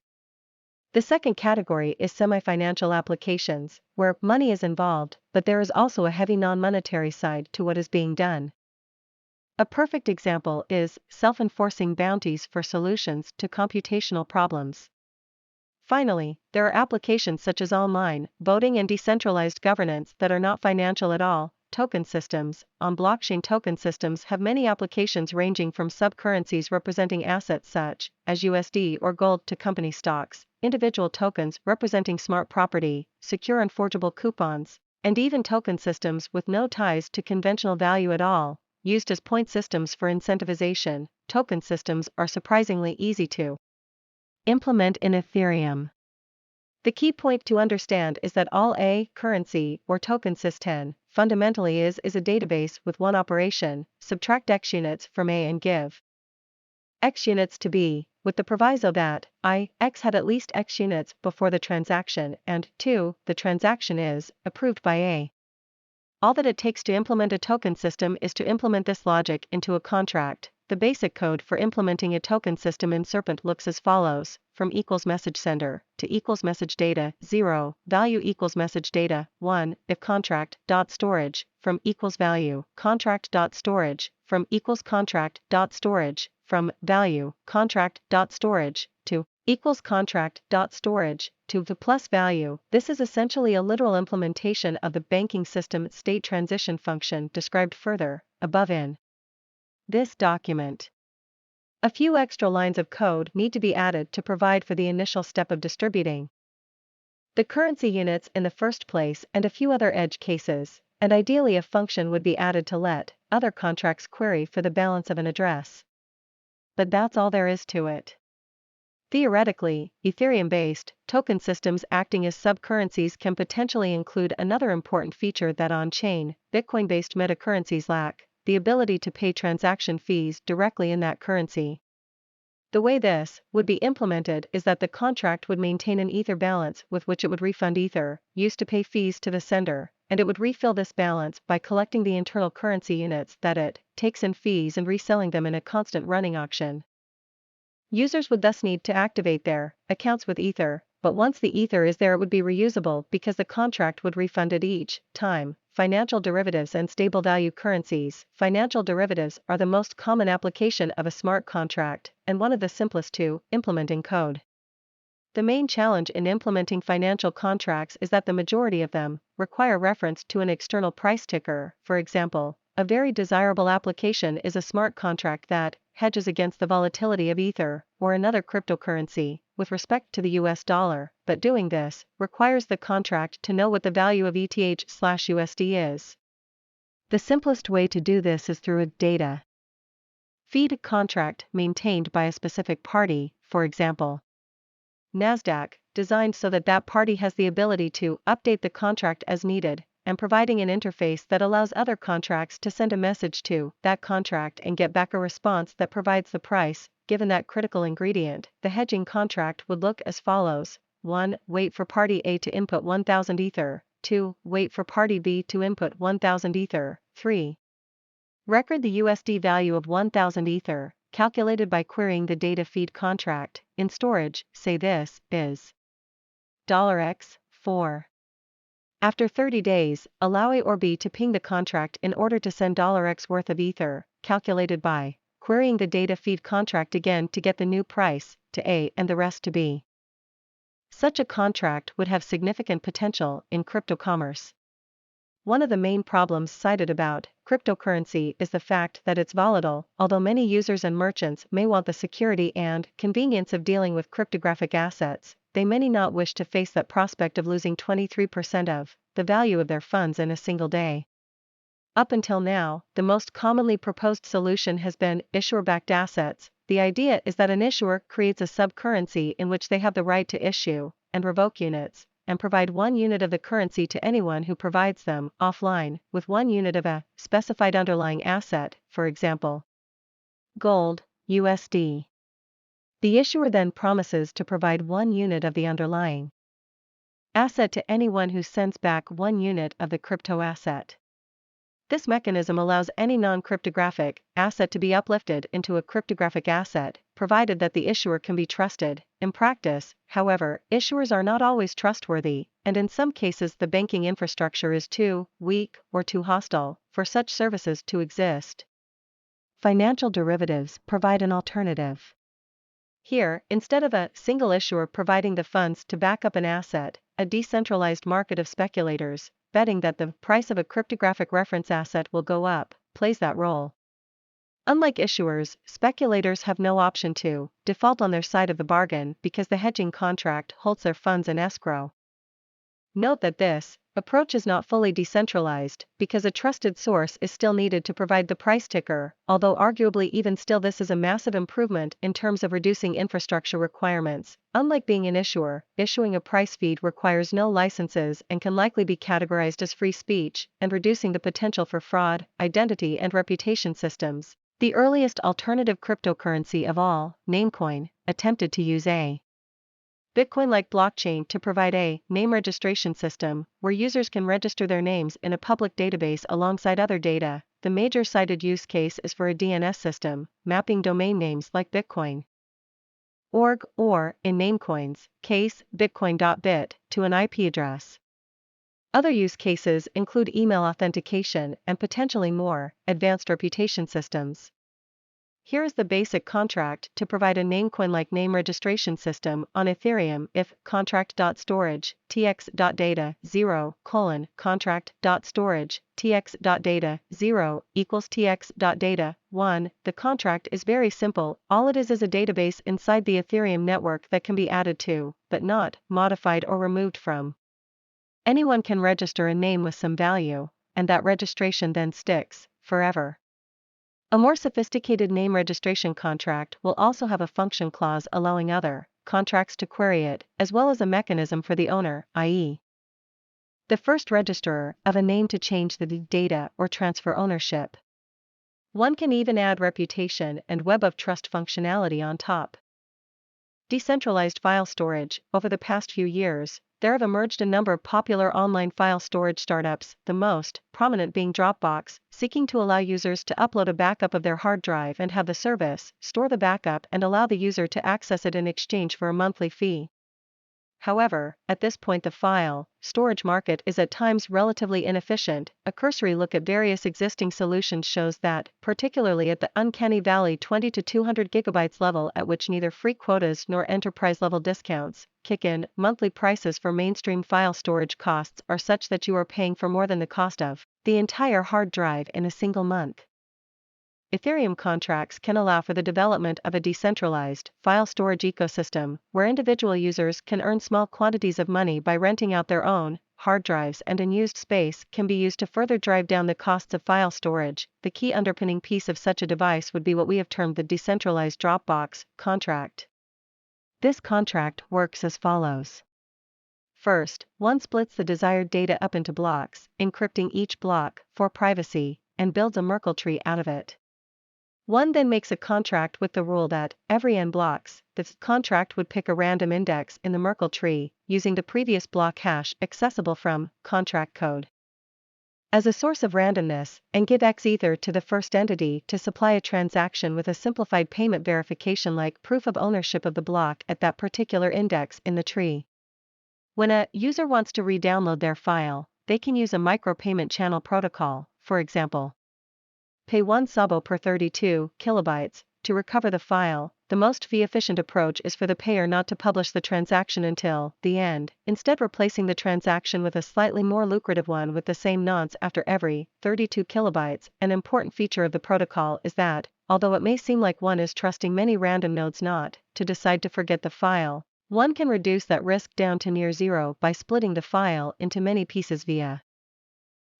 The second category is semi-financial applications, where money is involved, but there is also a heavy non-monetary side to what is being done. A perfect example is self-enforcing bounties for solutions to computational problems. Finally, there are applications such as online voting and decentralized governance that are not financial at all. Token systems. On-blockchain token systems have many applications ranging from subcurrencies representing assets such as USD or gold to company stocks, individual tokens representing smart property, secure and forgeable coupons, and even token systems with no ties to conventional value at all, used as point systems for incentivization. Token systems are surprisingly easy to implement in Ethereum. The key point to understand is that all A currency or token system fundamentally is a database with one operation: subtract X units from A and give X units to B, with the proviso that X had at least X units before the transaction and 2, the transaction is approved by A. All that it takes to implement a token system is to implement this logic into a contract. The basic code for implementing a token system in Serpent looks as follows: from equals message sender to equals message data 0, value equals message data 1, if contract dot storage, from equals value contract dot storage, from equals contract dot storage, from value contract dot storage to equals contract dot storage to the plus value. This is essentially a literal implementation of the banking system state transition function described further above in this document. A few extra lines of code need to be added to provide for the initial step of distributing the currency units in the first place and a few other edge cases, and ideally a function would be added to let other contracts query for the balance of an address. But that's all there is to it. Theoretically, Ethereum-based token systems acting as subcurrencies can potentially include another important feature that on-chain, Bitcoin-based metacurrencies lack: the ability to pay transaction fees directly in that currency. The way this would be implemented is that the contract would maintain an Ether balance with which it would refund Ether used to pay fees to the sender, and it would refill this balance by collecting the internal currency units that it takes in fees and reselling them in a constant running auction. Users would thus need to activate their accounts with Ether, but once the Ether is there it would be reusable because the contract would refund it each time. Financial derivatives and stable value currencies. Financial derivatives are the most common application of a smart contract, and one of the simplest to implement in code. The main challenge in implementing financial contracts is that the majority of them require reference to an external price ticker. For example, a very desirable application is a smart contract that hedges against the volatility of Ether or another cryptocurrency with respect to the US dollar, but doing this requires the contract to know what the value of ETH/USD is. The simplest way to do this is through a data feed contract maintained by a specific party, for example, NASDAQ, designed so that that party has the ability to update the contract as needed, and providing an interface that allows other contracts to send a message to that contract and get back a response that provides the price. Given that critical ingredient, the hedging contract would look as follows. 1. Wait for party A to input 1000 Ether. 2. Wait for party B to input 1000 Ether. 3. Record the USD value of 1000 Ether, calculated by querying the data feed contract. In storage, say this is $X. 4. After 30 days, allow A or B to ping the contract in order to send $X worth of Ether, calculated by querying the data feed contract again to get the new price, to A and the rest to B. Such a contract would have significant potential in crypto commerce. One of the main problems cited about cryptocurrency is the fact that it's volatile. Although many users and merchants may want the security and convenience of dealing with cryptographic assets, they may not wish to face that prospect of losing 23% of the value of their funds in a single day. Up until now, the most commonly proposed solution has been issuer-backed assets. The idea is that an issuer creates a sub-currency in which they have the right to issue and revoke units, and provide 1 unit of the currency to anyone who provides them offline, with 1 unit of a specified underlying asset, for example, gold, USD. The issuer then promises to provide 1 unit of the underlying asset to anyone who sends back 1 unit of the crypto asset. This mechanism allows any non-cryptographic asset to be uplifted into a cryptographic asset, provided that the issuer can be trusted. In practice, however, issuers are not always trustworthy, and in some cases the banking infrastructure is too weak or too hostile for such services to exist. Financial derivatives provide an alternative. Here, instead of a single issuer providing the funds to back up an asset, a decentralized market of speculators, betting that the price of a cryptographic reference asset will go up, plays that role. Unlike issuers, speculators have no option to default on their side of the bargain because the hedging contract holds their funds in escrow. Note that this approach is not fully decentralized because a trusted source is still needed to provide the price ticker, although arguably even still this is a massive improvement in terms of reducing infrastructure requirements. Unlike being an issuer, issuing a price feed requires no licenses and can likely be categorized as free speech, and reducing the potential for fraud, identity and reputation systems. The earliest alternative cryptocurrency of all, Namecoin, attempted to use a Bitcoin-like blockchain to provide a name registration system, where users can register their names in a public database alongside other data. The major cited use case is for a DNS system, mapping domain names like Bitcoin. .org or, in Namecoin's case, bitcoin.bit, to an IP address. Other use cases include email authentication and potentially more advanced reputation systems. Here is the basic contract to provide a Namecoin-like name registration system on Ethereum if contract.storage tx.data 0 : contract.storage tx.data 0 equals tx.data 1. The contract is very simple. All it is a database inside the Ethereum network that can be added to, but not modified or removed from. Anyone can register a name with some value, and that registration then sticks forever. A more sophisticated name registration contract will also have a function clause allowing other contracts to query it, as well as a mechanism for the owner, i.e., the first registrar of a name to change the data or transfer ownership. One can even add reputation and web of trust functionality on top. Decentralized file storage. Over the past few years, there have emerged a number of popular online file storage startups, the most prominent being Dropbox, seeking to allow users to upload a backup of their hard drive and have the service store the backup and allow the user to access it in exchange for a monthly fee. However, at this point the file storage market is at times relatively inefficient. A cursory look at various existing solutions shows that, particularly at the uncanny valley 20 to 200 gigabytes level at which neither free quotas nor enterprise-level discounts kick in, monthly prices for mainstream file storage costs are such that you are paying for more than the cost of the entire hard drive in a single month. Ethereum contracts can allow for the development of a decentralized file storage ecosystem, where individual users can earn small quantities of money by renting out their own hard drives and unused space can be used to further drive down the costs of file storage. The key underpinning piece of such a device would be what we have termed the decentralized Dropbox contract. This contract works as follows. First, one splits the desired data up into blocks, encrypting each block for privacy, and builds a Merkle tree out of it. One then makes a contract with the rule that, every n blocks, the contract would pick a random index in the Merkle tree, using the previous block hash accessible from contract code as a source of randomness, and give X ether to the first entity to supply a transaction with a simplified payment verification like proof of ownership of the block at that particular index in the tree. When a user wants to re-download their file, they can use a micropayment channel protocol, for example. Pay 1 sabo per 32 kilobytes to recover the file. The most fee-efficient approach is for the payer not to publish the transaction until the end, instead replacing the transaction with a slightly more lucrative one with the same nonce after every 32 kilobytes. An important feature of the protocol is that, although it may seem like one is trusting many random nodes not to decide to forget the file, one can reduce that risk down to near zero by splitting the file into many pieces via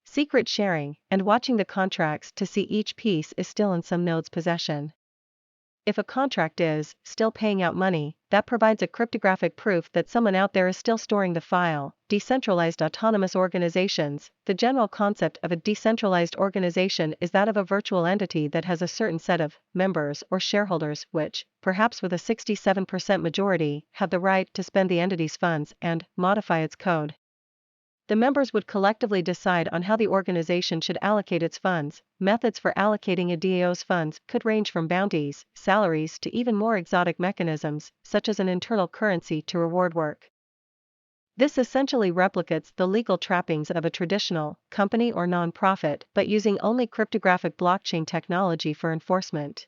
secret sharing and watching the contracts to see each piece is still in some node's possession. If a contract is still paying out money, that provides a cryptographic proof that someone out there is still storing the file. Decentralized autonomous organizations. The general concept of a decentralized organization is that of a virtual entity that has a certain set of members or shareholders which, perhaps with a 67% majority, have the right to spend the entity's funds and modify its code. The members would collectively decide on how the organization should allocate its funds. Methods for allocating a DAO's funds could range from bounties, salaries to even more exotic mechanisms, such as an internal currency to reward work. This essentially replicates the legal trappings of a traditional company or non-profit, but using only cryptographic blockchain technology for enforcement.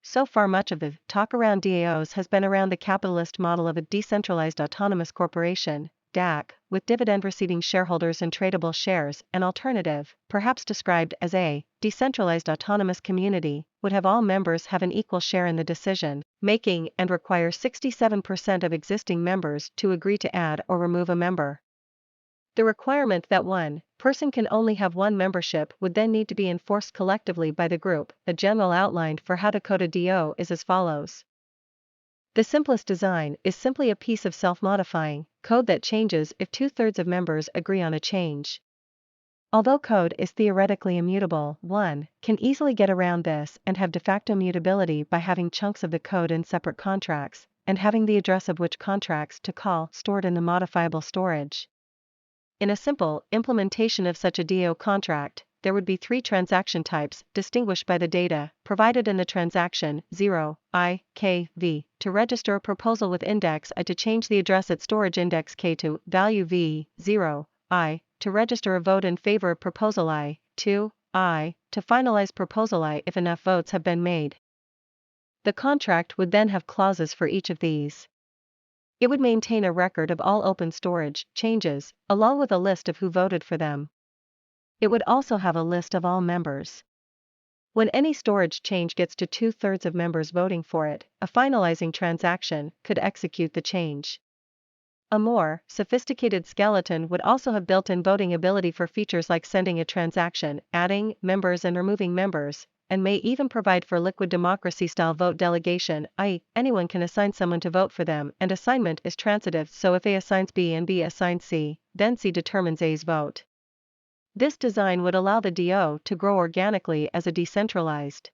So far, much of the talk around DAOs has been around the capitalist model of a decentralized autonomous corporation, DAC, with dividend-receiving shareholders and tradable shares. An alternative, perhaps described as a decentralized autonomous community, would have all members have an equal share in the decision-making and require 67% of existing members to agree to add or remove a member. The requirement that one person can only have one membership would then need to be enforced collectively by the group. A general outline for how to code a DAO is as follows. The simplest design is simply a piece of self-modifying code that changes if 2/3 of members agree on a change. Although code is theoretically immutable, one can easily get around this and have de facto mutability by having chunks of the code in separate contracts, and having the address of which contracts to call stored in the modifiable storage. In a simple implementation of such a DAO contract, there would be 3 transaction types distinguished by the data provided in the transaction 0, I, K, V, to register a proposal with index I to change the address at storage index K to value V, 0, I, to register a vote in favor of proposal I, 2, I, to finalize proposal I if enough votes have been made. The contract would then have clauses for each of these. It would maintain a record of all open storage changes, along with a list of who voted for them. It would also have a list of all members. When any storage change gets to 2/3 of members voting for it, a finalizing transaction could execute the change. A more sophisticated skeleton would also have built-in voting ability for features like sending a transaction, adding members and removing members, and may even provide for liquid democracy-style vote delegation, i.e., anyone can assign someone to vote for them, and assignment is transitive, so if A assigns B and B assigns C, then C determines A's vote. This design would allow the DAO to grow organically as a decentralized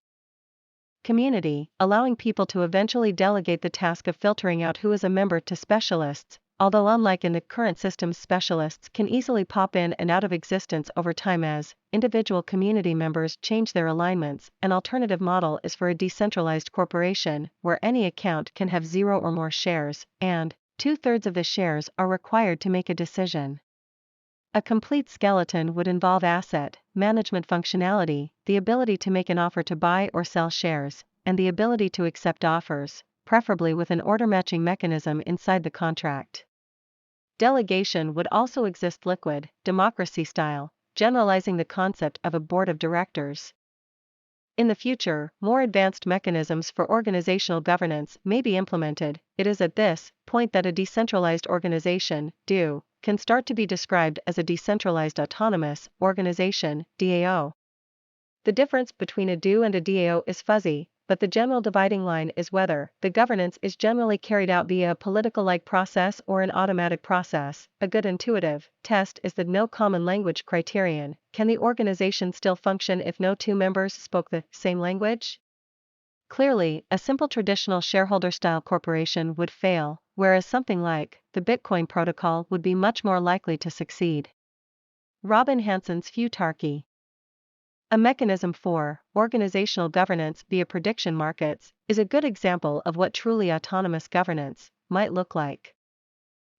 community, allowing people to eventually delegate the task of filtering out who is a member to specialists, although unlike in the current system, specialists can easily pop in and out of existence over time as individual community members change their alignments. An alternative model is for a decentralized corporation, where any account can have 0 or more shares, and 2/3 of the shares are required to make a decision. A complete skeleton would involve asset management functionality, the ability to make an offer to buy or sell shares, and the ability to accept offers, preferably with an order-matching mechanism inside the contract. Delegation would also exist liquid democracy style, generalizing the concept of a board of directors. In the future, more advanced mechanisms for organizational governance may be implemented. It is at this point that a decentralized organization, DO, can start to be described as a decentralized autonomous organization, DAO. The difference between a DO and a DAO is fuzzy, but the general dividing line is whether the governance is generally carried out via a political-like process or an automatic process. A good intuitive test is the no common language criterion. Can the organization still function if no two members spoke the same language? Clearly, a simple traditional shareholder-style corporation would fail, whereas something like the Bitcoin protocol would be much more likely to succeed. Robin Hanson's Futarchy. A mechanism for organizational governance via prediction markets is a good example of what truly autonomous governance might look like.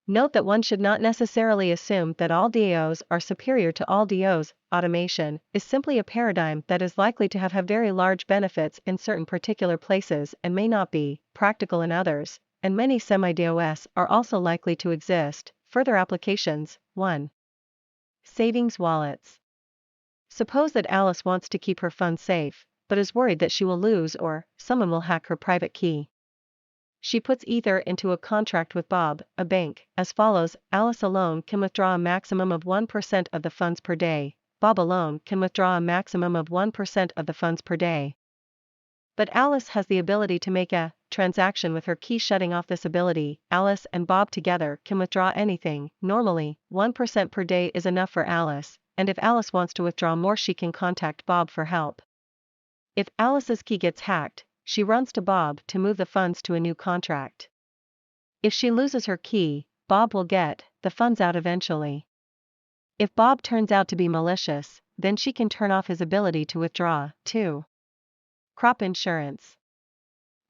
Note that one should not necessarily assume that all DAOs are superior to all DOs. Automation is simply a paradigm that is likely to have very large benefits in certain particular places and may not be practical in others, and many semi-DOS are also likely to exist. Further applications. 1. Savings wallets. Suppose that Alice wants to keep her funds safe, but is worried that she will lose or someone will hack her private key. She puts Ether into a contract with Bob, a bank, as follows: Alice alone can withdraw a maximum of 1% of the funds per day. Bob alone can withdraw a maximum of 1% of the funds per day. But Alice has the ability to make a transaction with her key shutting off this ability. Alice and Bob together can withdraw anything. Normally, 1% per day is enough for Alice, and if Alice wants to withdraw more, she can contact Bob for help. If Alice's key gets hacked, she runs to Bob to move the funds to a new contract. If she loses her key, Bob will get the funds out eventually. If Bob turns out to be malicious, then she can turn off his ability to withdraw. 2. Crop insurance.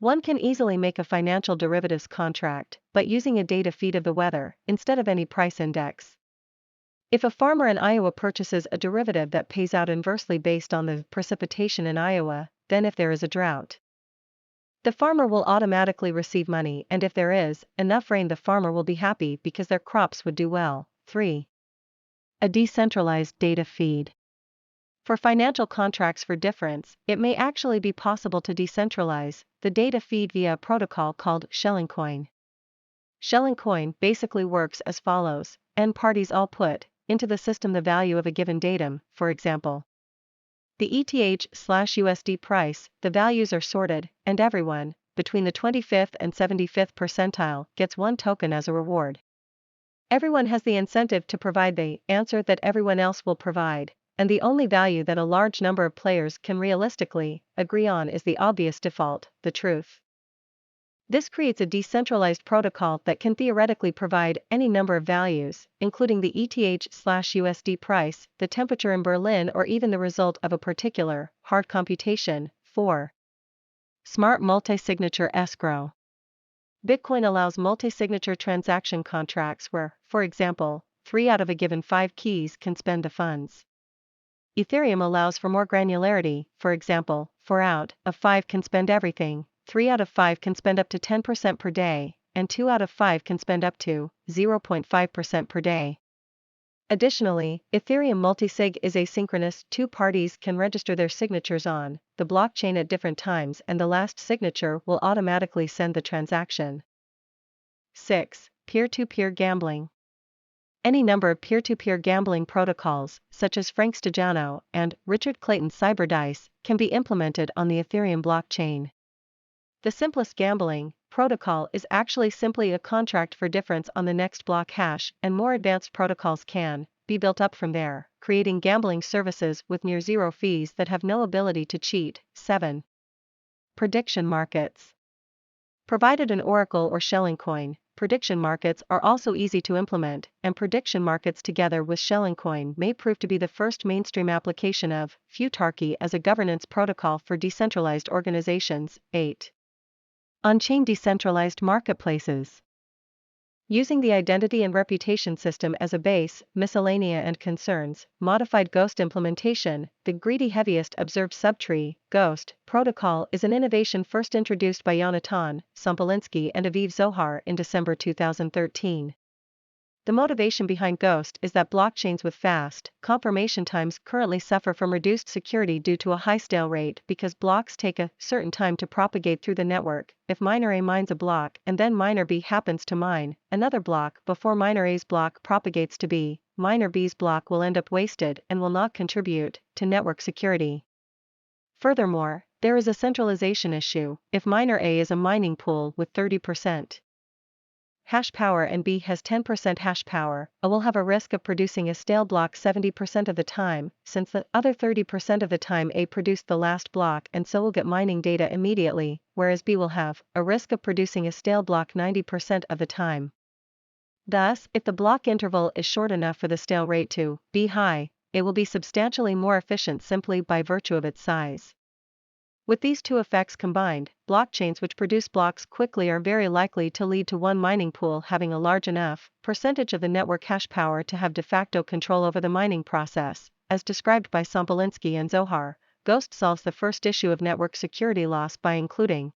One can easily make a financial derivatives contract, but using a data feed of the weather instead of any price index. If a farmer in Iowa purchases a derivative that pays out inversely based on the precipitation in Iowa, then if there is a drought, the farmer will automatically receive money, and if there is enough rain, the farmer will be happy because their crops would do well. 3. A decentralized data feed. For financial contracts for difference, it may actually be possible to decentralize the data feed via a protocol called Shellingcoin. Shellingcoin basically works as follows: N parties all put into the system the value of a given datum, for example, the ETH/USD price. The values are sorted, and everyone, between the 25th and 75th percentile, gets one token as a reward. Everyone has the incentive to provide the answer that everyone else will provide, and the only value that a large number of players can realistically agree on is the obvious default, the truth. This creates a decentralized protocol that can theoretically provide any number of values, including the ETH/USD price, the temperature in Berlin, or even the result of a particular hard computation. 4. Smart multi-signature escrow. Bitcoin allows multi-signature transaction contracts where, for example, 3 out of a given 5 keys can spend the funds. Ethereum allows for more granularity. For example, 4 out of 5 can spend everything, 3 out of 5 can spend up to 10% per day, and 2 out of 5 can spend up to 0.5% per day. Additionally, Ethereum multisig is asynchronous. 2 parties can register their signatures on the blockchain at different times, and the last signature will automatically send the transaction. 6. Peer-to-peer gambling. Any number of peer-to-peer gambling protocols, such as Frank Stajano and Richard Clayton's CyberDice, can be implemented on the Ethereum blockchain. The simplest gambling protocol is actually simply a contract for difference on the next block hash, and more advanced protocols can be built up from there, creating gambling services with near zero fees that have no ability to cheat. 7. Prediction markets. Provided an Oracle or Shellingcoin, prediction markets are also easy to implement, and prediction markets together with Shellingcoin may prove to be the first mainstream application of Futarchy as a governance protocol for decentralized organizations. 8. On-chain decentralized marketplaces. Using the identity and reputation system as a base, miscellanea and concerns, modified Ghost implementation, the greedy heaviest observed subtree, Ghost, protocol is an innovation first introduced by Yonatan Sompolinsky and Aviv Zohar in December 2013. The motivation behind Ghost is that blockchains with fast confirmation times currently suffer from reduced security due to a high stale rate because blocks take a certain time to propagate through the network. If miner A mines a block and then miner B happens to mine another block before miner A's block propagates to B, miner B's block will end up wasted and will not contribute to network security. Furthermore, there is a centralization issue. If miner A is a mining pool with 30% hash power and B has 10% hash power, A will have a risk of producing a stale block 70% of the time, since the other 30% of the time A produced the last block and so will get mining data immediately, whereas B will have a risk of producing a stale block 90% of the time. Thus, if the block interval is short enough for the stale rate to be high, it will be substantially more efficient simply by virtue of its size. With these two effects combined, blockchains which produce blocks quickly are very likely to lead to one mining pool having a large enough percentage of the network hash power to have de facto control over the mining process. As described by Sompolinsky and Zohar, Ghost solves the first issue of network security loss by including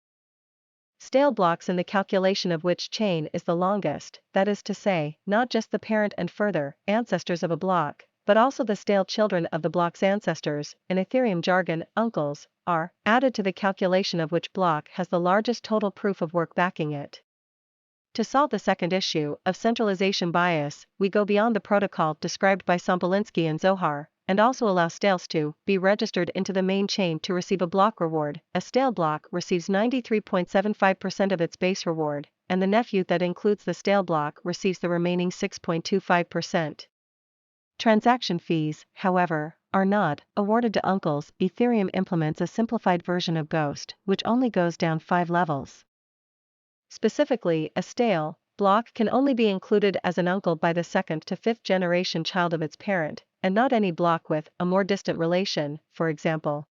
stale blocks in the calculation of which chain is the longest, that is to say, not just the parent and further ancestors of a block, but also the stale children of the block's ancestors, in Ethereum jargon, uncles, are added to the calculation of which block has the largest total proof of work backing it. To solve the second issue of centralization bias, we go beyond the protocol described by Sompolinsky and Zohar, and also allow stales to be registered into the main chain to receive a block reward. A stale block receives 93.75% of its base reward, and the nephew that includes the stale block receives the remaining 6.25%. Transaction fees, however, are not awarded to uncles. Ethereum implements a simplified version of Ghost, which only goes down 5 levels. Specifically, a stale block can only be included as an uncle by the 2nd to 5th generation child of its parent, and not any block with a more distant relation, for example,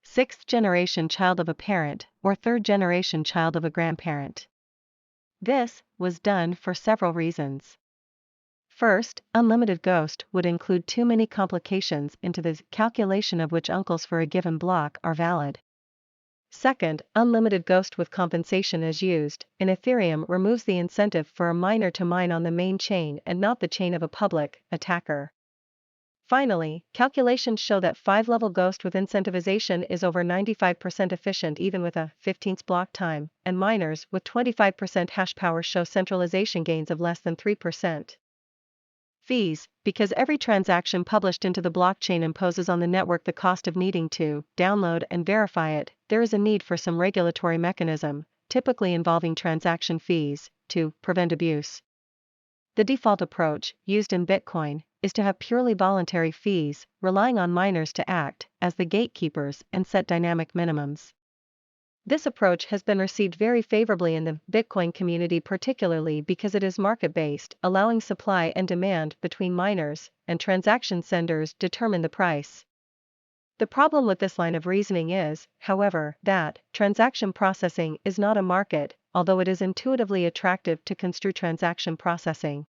6th generation child of a parent or 3rd generation child of a grandparent. This was done for several reasons. First, unlimited Ghost would include too many complications into the calculation of which uncles for a given block are valid. Second, unlimited Ghost with compensation as used in Ethereum removes the incentive for a miner to mine on the main chain and not the chain of a public attacker. Finally, calculations show that 5-level Ghost with incentivization is over 95% efficient even with a 15th block time, and miners with 25% hash power show centralization gains of less than 3%. Fees, because every transaction published into the blockchain imposes on the network the cost of needing to download and verify it, there is a need for some regulatory mechanism, typically involving transaction fees, to prevent abuse. The default approach, used in Bitcoin, is to have purely voluntary fees, relying on miners to act as the gatekeepers and set dynamic minimums. This approach has been received very favorably in the Bitcoin community, particularly because it is market-based, allowing supply and demand between miners and transaction senders determine the price. The problem with this line of reasoning is, however, that transaction processing is not a market, although it is intuitively attractive to construe transaction processing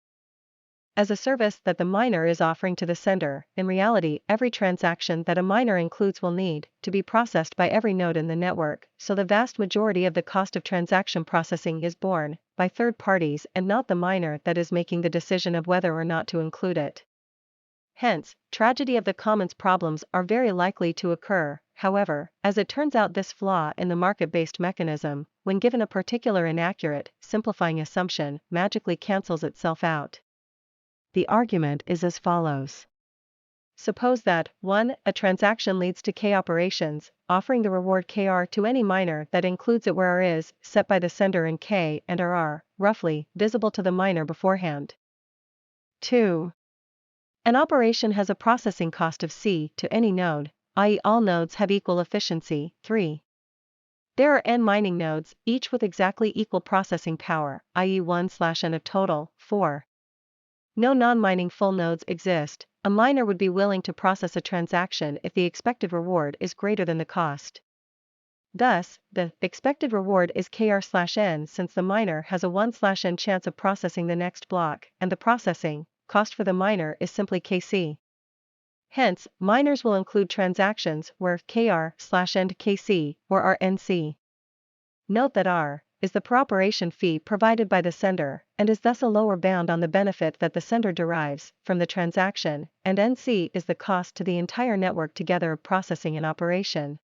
as a service that the miner is offering to the sender. In reality, every transaction that a miner includes will need to be processed by every node in the network, so the vast majority of the cost of transaction processing is borne by third parties and not the miner that is making the decision of whether or not to include it. Hence, tragedy of the commons problems are very likely to occur. However, as it turns out, this flaw in the market-based mechanism, when given a particular inaccurate, simplifying assumption, magically cancels itself out. The argument is as follows. Suppose that 1. A transaction leads to K operations, offering the reward KR to any miner that includes it where R is set by the sender and K and R are, roughly, visible to the miner beforehand. 2. An operation has a processing cost of C to any node, i.e. all nodes have equal efficiency. 3. There are n mining nodes, each with exactly equal processing power, i.e. 1/n of total. 4. No non-mining full nodes exist. A miner would be willing to process a transaction if the expected reward is greater than the cost. Thus, the expected reward is KR/n since the miner has a 1/n chance of processing the next block, and the processing cost for the miner is simply KC. Hence, miners will include transactions where KR/n KC or RNC. Note that R is the per operation fee provided by the sender, and is thus a lower bound on the benefit that the sender derives from the transaction, and NC is the cost to the entire network together of processing and operation.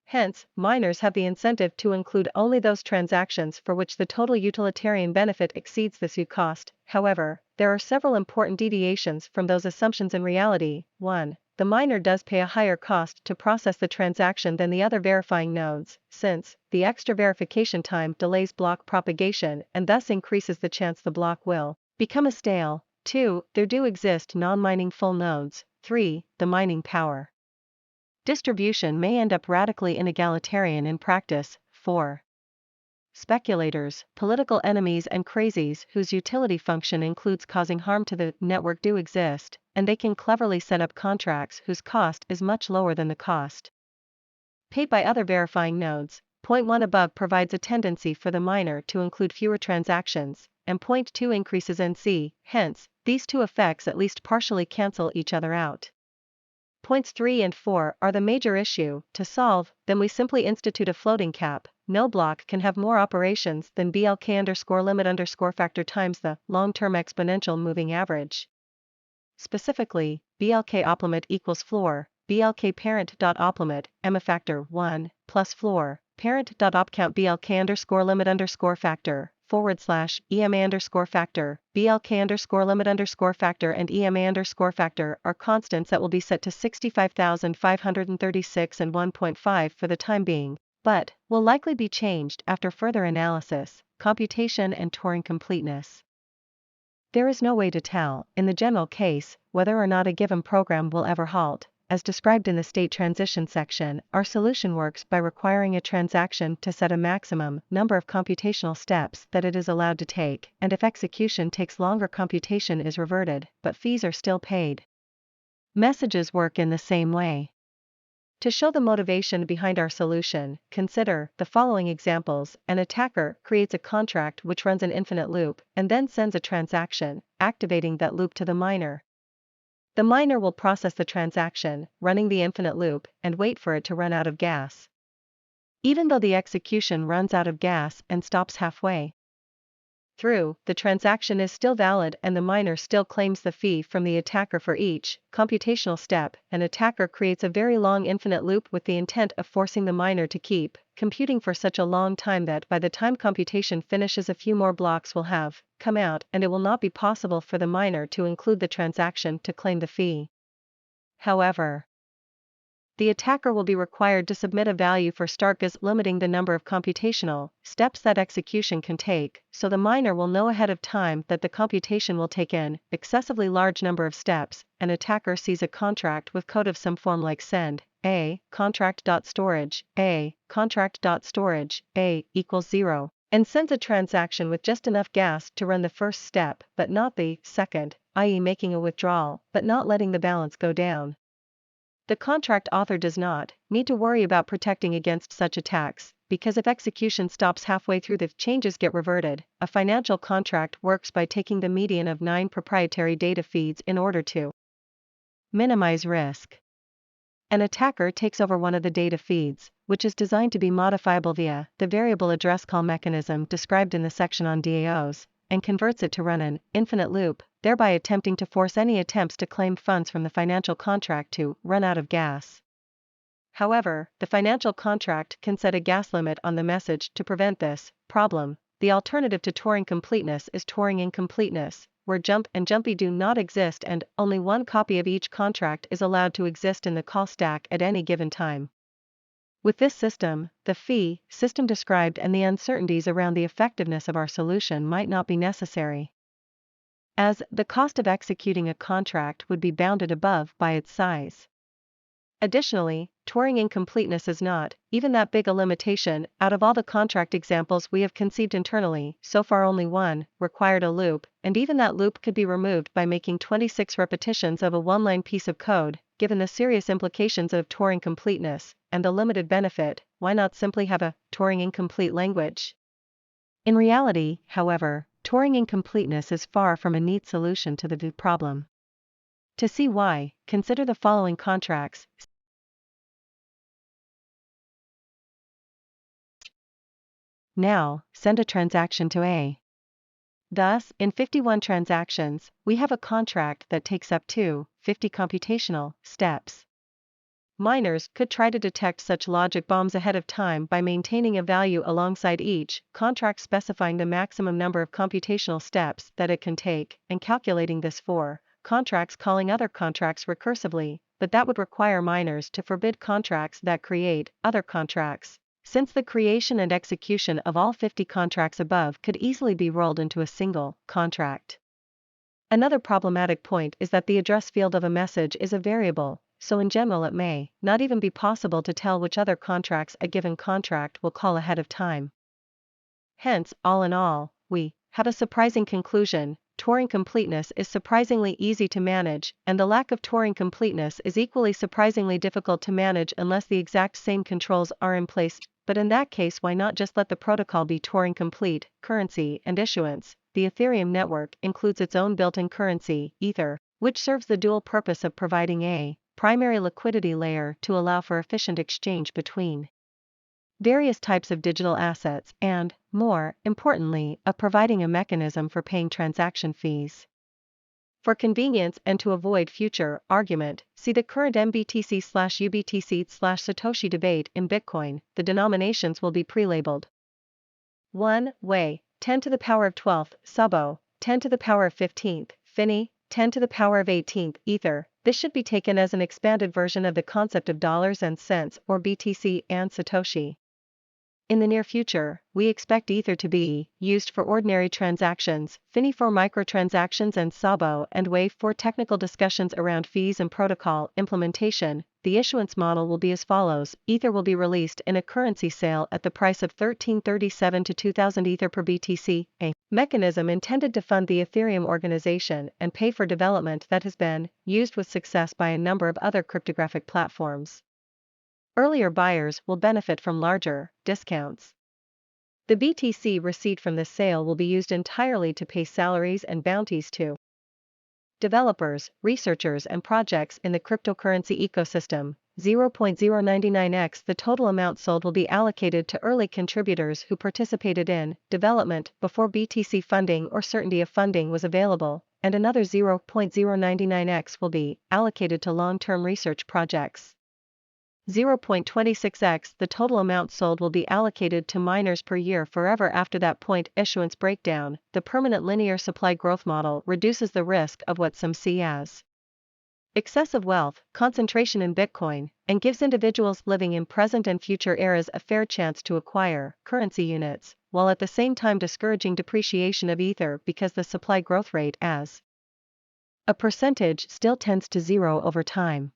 Hence, miners have the incentive to include only those transactions for which the total utilitarian benefit exceeds the SU cost. However, there are several important deviations from those assumptions in reality. 1. The miner does pay a higher cost to process the transaction than the other verifying nodes, since the extra verification time delays block propagation and thus increases the chance the block will become a stale. 2. There do exist non-mining full nodes. 3. The mining power distribution may end up radically inegalitarian in practice. 4. Speculators, political enemies and crazies whose utility function includes causing harm to the network do exist, and they can cleverly set up contracts whose cost is much lower than the cost paid by other verifying nodes. Point 1 above provides a tendency for the miner to include fewer transactions, and point 2 increases NC, hence, these two effects at least partially cancel each other out. Points 3 and 4 are the major issue. To solve them, we simply institute a floating cap. No block can have more operations than BLK_limit_factor times the long-term exponential moving average. Specifically, BLK oplimit equals floor, BLK parent.oplimit, factor 1, plus floor, parent.opcount BLK_limit_factor, /EMA_factor, BLK_limit_factor and EMA_factor are constants that will be set to 65,536 and 1.5 for the time being, but will likely be changed after further analysis, computation and Turing completeness. There is no way to tell, in the general case, whether or not a given program will ever halt. As described in the state transition section, our solution works by requiring a transaction to set a maximum number of computational steps that it is allowed to take, and if execution takes longer, computation is reverted, but fees are still paid. Messages work in the same way. To show the motivation behind our solution, consider the following examples. An attacker creates a contract which runs an infinite loop, and then sends a transaction, activating that loop to the miner. The miner will process the transaction, running the infinite loop, and wait for it to run out of gas. Even though the execution runs out of gas and stops halfway through, the transaction is still valid and the miner still claims the fee from the attacker for each computational step. An attacker creates a very long infinite loop with the intent of forcing the miner to keep computing for such a long time that by the time computation finishes, a few more blocks will have come out and it will not be possible for the miner to include the transaction to claim the fee. However, the attacker will be required to submit a value for start gas limiting the number of computational steps that execution can take, so the miner will know ahead of time that the computation will take an excessively large number of steps. An attacker sees a contract with code of some form like send a contract.storage a contract.storage a equals 0, and sends a transaction with just enough gas to run the first step but not the second, i.e. making a withdrawal but not letting the balance go down. The contract author does not need to worry about protecting against such attacks, because if execution stops halfway through, the changes get reverted. A financial contract works by taking the median of 9 proprietary data feeds in order to minimize risk. An attacker takes over one of the data feeds, which is designed to be modifiable via the variable address call mechanism described in the section on DAOs, and converts it to run an infinite loop, thereby attempting to force any attempts to claim funds from the financial contract to run out of gas. However, the financial contract can set a gas limit on the message to prevent this problem. The alternative to Turing completeness is Turing incompleteness, where jump and jumpy do not exist and only one copy of each contract is allowed to exist in the call stack at any given time. With this system, the fee system described and the uncertainties around the effectiveness of our solution might not be necessary, as the cost of executing a contract would be bounded above by its size. Additionally, Turing incompleteness is not even that big a limitation. Out of all the contract examples we have conceived internally, so far only one required a loop, and even that loop could be removed by making 26 repetitions of a one-line piece of code. Given the serious implications of Turing completeness and the limited benefit, why not simply have a Turing incomplete language? In reality, however, Turing incompleteness is far from a neat solution to the problem. To see why, consider the following contracts. Now, send a transaction to A. Thus, in 51 transactions, we have a contract that takes up to 50 computational steps. Miners could try to detect such logic bombs ahead of time by maintaining a value alongside each contract specifying the maximum number of computational steps that it can take, and calculating this for contracts calling other contracts recursively, but that would require miners to forbid contracts that create other contracts, since the creation and execution of all 50 contracts above could easily be rolled into a single contract. Another problematic point is that the address field of a message is a variable, so in general it may not even be possible to tell which other contracts a given contract will call ahead of time. Hence, all in all, we have a surprising conclusion: Turing completeness is surprisingly easy to manage, and the lack of Turing completeness is equally surprisingly difficult to manage unless the exact same controls are in place. But in that case, why not just let the protocol be Turing complete? Currency and issuance. The Ethereum network includes its own built-in currency, Ether, which serves the dual purpose of providing a primary liquidity layer to allow for efficient exchange between various types of digital assets and, more importantly, of providing a mechanism for paying transaction fees. For convenience and to avoid future argument, see the current MBTC/UBTC/Satoshi debate in Bitcoin. The denominations will be pre-labeled. 1. Wei, 10 to the power of 12th, Sabo, 10 to the power of 15th, Fini, 10 to the power of 18th, Ether. This should be taken as an expanded version of the concept of dollars and cents, or BTC and Satoshi. In the near future, we expect Ether to be used for ordinary transactions, Fini for microtransactions, and Sabo and Wei for technical discussions around fees and protocol implementation. The issuance model will be as follows: Ether will be released in a currency sale at the price of 1337 to 2000 Ether per BTC, a mechanism intended to fund the Ethereum organization and pay for development that has been used with success by a number of other cryptographic platforms. Earlier buyers will benefit from larger discounts. The BTC receipt from this sale will be used entirely to pay salaries and bounties to developers, researchers, and projects in the cryptocurrency ecosystem. 0.099x The total amount sold will be allocated to early contributors who participated in development before BTC funding or certainty of funding was available, and another 0.099x will be allocated to long-term research projects. 0.26x The total amount sold will be allocated to miners per year forever after that point. Issuance breakdown. The permanent linear supply growth model reduces the risk of what some see as excessive wealth concentration in Bitcoin, and gives individuals living in present and future eras a fair chance to acquire currency units, while at the same time discouraging depreciation of Ether because the supply growth rate as a percentage still tends to zero over time.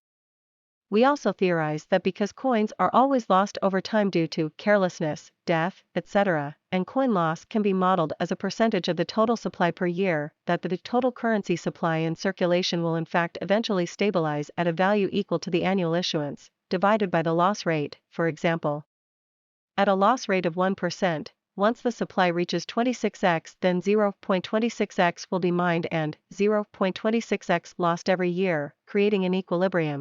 We also theorize that because coins are always lost over time due to carelessness, death, etc., and coin loss can be modeled as a percentage of the total supply per year, that the total currency supply in circulation will in fact eventually stabilize at a value equal to the annual issuance, divided by the loss rate. For example, at a loss rate of 1%, once the supply reaches 26x, then 0.26x will be mined and 0.26x lost every year, creating an equilibrium.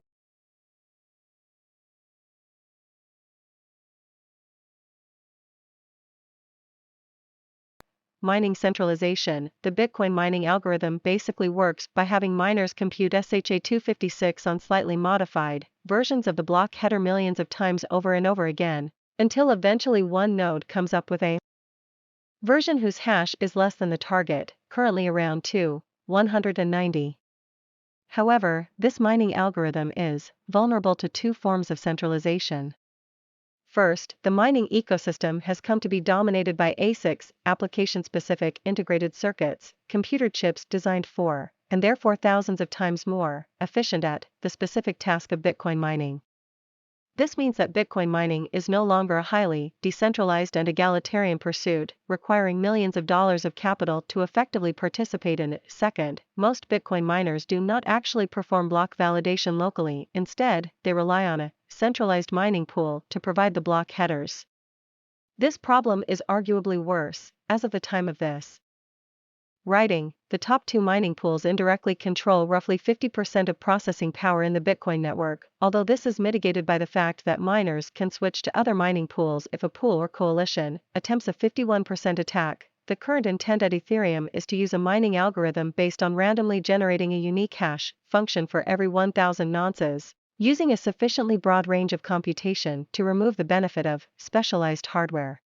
Mining centralization. The Bitcoin mining algorithm basically works by having miners compute SHA-256 on slightly modified versions of the block header millions of times over and over again, until eventually one node comes up with a version whose hash is less than the target, currently around 190. However, this mining algorithm is vulnerable to two forms of centralization. First, the mining ecosystem has come to be dominated by ASICs, application-specific integrated circuits, computer chips designed for, and therefore thousands of times more, efficient at, the specific task of Bitcoin mining. This means that Bitcoin mining is no longer a highly decentralized and egalitarian pursuit, requiring millions of dollars of capital to effectively participate in it. Second, most Bitcoin miners do not actually perform block validation locally. Instead, they rely on a centralized mining pool to provide the block headers. This problem is arguably worse, as of the time of this Writing, the top two mining pools indirectly control roughly 50% of processing power in the Bitcoin network, although this is mitigated by the fact that miners can switch to other mining pools if a pool or coalition attempts a 51% attack. The current intent at Ethereum is to use a mining algorithm based on randomly generating a unique hash function for every 1000 nonces, using a sufficiently broad range of computation to remove the benefit of specialized hardware.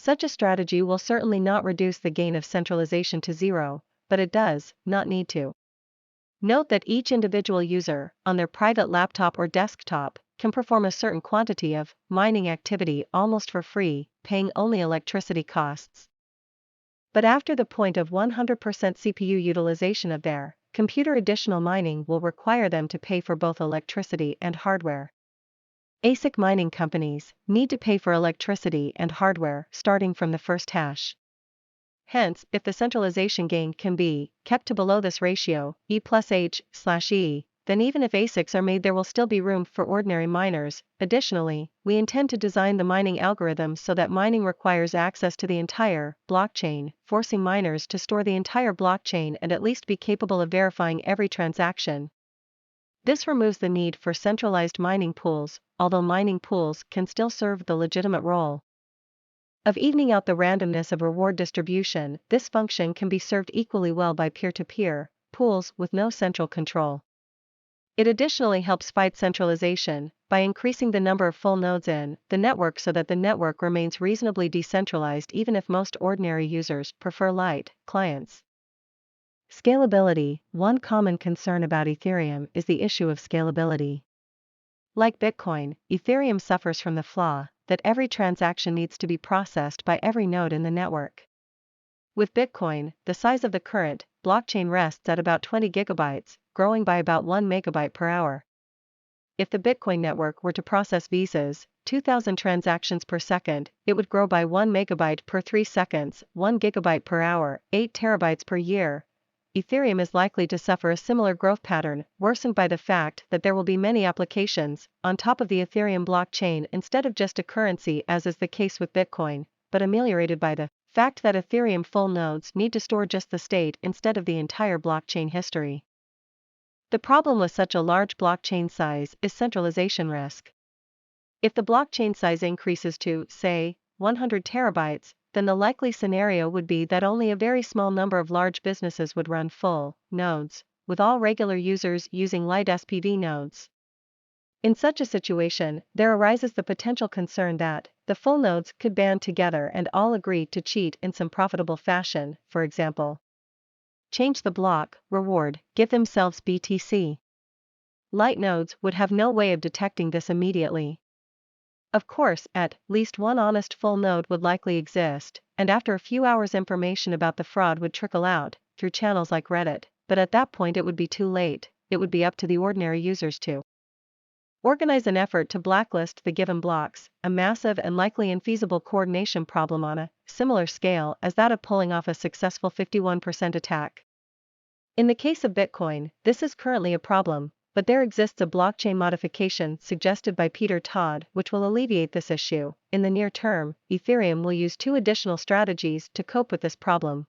Such a strategy will certainly not reduce the gain of centralization to zero, but it does not need to. Note that each individual user, on their private laptop or desktop, can perform a certain quantity of mining activity almost for free, paying only electricity costs. But after the point of 100% CPU utilization of their computer, additional mining will require them to pay for both electricity and hardware. ASIC mining companies need to pay for electricity and hardware starting from the first hash. Hence, if the centralization gain can be kept to below this ratio, E+H/E, then even if ASICs are made, there will still be room for ordinary miners. Additionally, we intend to design the mining algorithm so that mining requires access to the entire blockchain, forcing miners to store the entire blockchain and at least be capable of verifying every transaction. This removes the need for centralized mining pools, although mining pools can still serve the legitimate role of evening out the randomness of reward distribution. This function can be served equally well by peer-to-peer pools with no central control. It additionally helps fight centralization by increasing the number of full nodes in the network so that the network remains reasonably decentralized even if most ordinary users prefer light clients. Scalability. One common concern about Ethereum is the issue of scalability. Like Bitcoin, Ethereum suffers from the flaw that every transaction needs to be processed by every node in the network. With Bitcoin, the size of the current blockchain rests at about 20 gigabytes, growing by about 1 megabyte per hour. If the Bitcoin network were to process Visa's 2,000 transactions per second, it would grow by 1 megabyte per 3 seconds, 1 gigabyte per hour, 8 terabytes per year. Ethereum is likely to suffer a similar growth pattern, worsened by the fact that there will be many applications on top of the Ethereum blockchain instead of just a currency, as is the case with Bitcoin, but ameliorated by the fact that Ethereum full nodes need to store just the state instead of the entire blockchain history. The problem with such a large blockchain size is centralization risk. If the blockchain size increases to, say, 100 terabytes, then the likely scenario would be that only a very small number of large businesses would run full nodes, with all regular users using light SPV nodes. In such a situation, there arises the potential concern that the full nodes could band together and all agree to cheat in some profitable fashion, for example, change the block reward, give themselves BTC. Light nodes would have no way of detecting this immediately. Of course, at least one honest full node would likely exist, and after a few hours information about the fraud would trickle out through channels like Reddit, but at that point it would be too late. It would be up to the ordinary users to organize an effort to blacklist the given blocks, a massive and likely infeasible coordination problem on a similar scale as that of pulling off a successful 51% attack. In the case of Bitcoin, this is currently a problem, but there exists a blockchain modification suggested by Peter Todd which will alleviate this issue. In the near term, Ethereum will use two additional strategies to cope with this problem.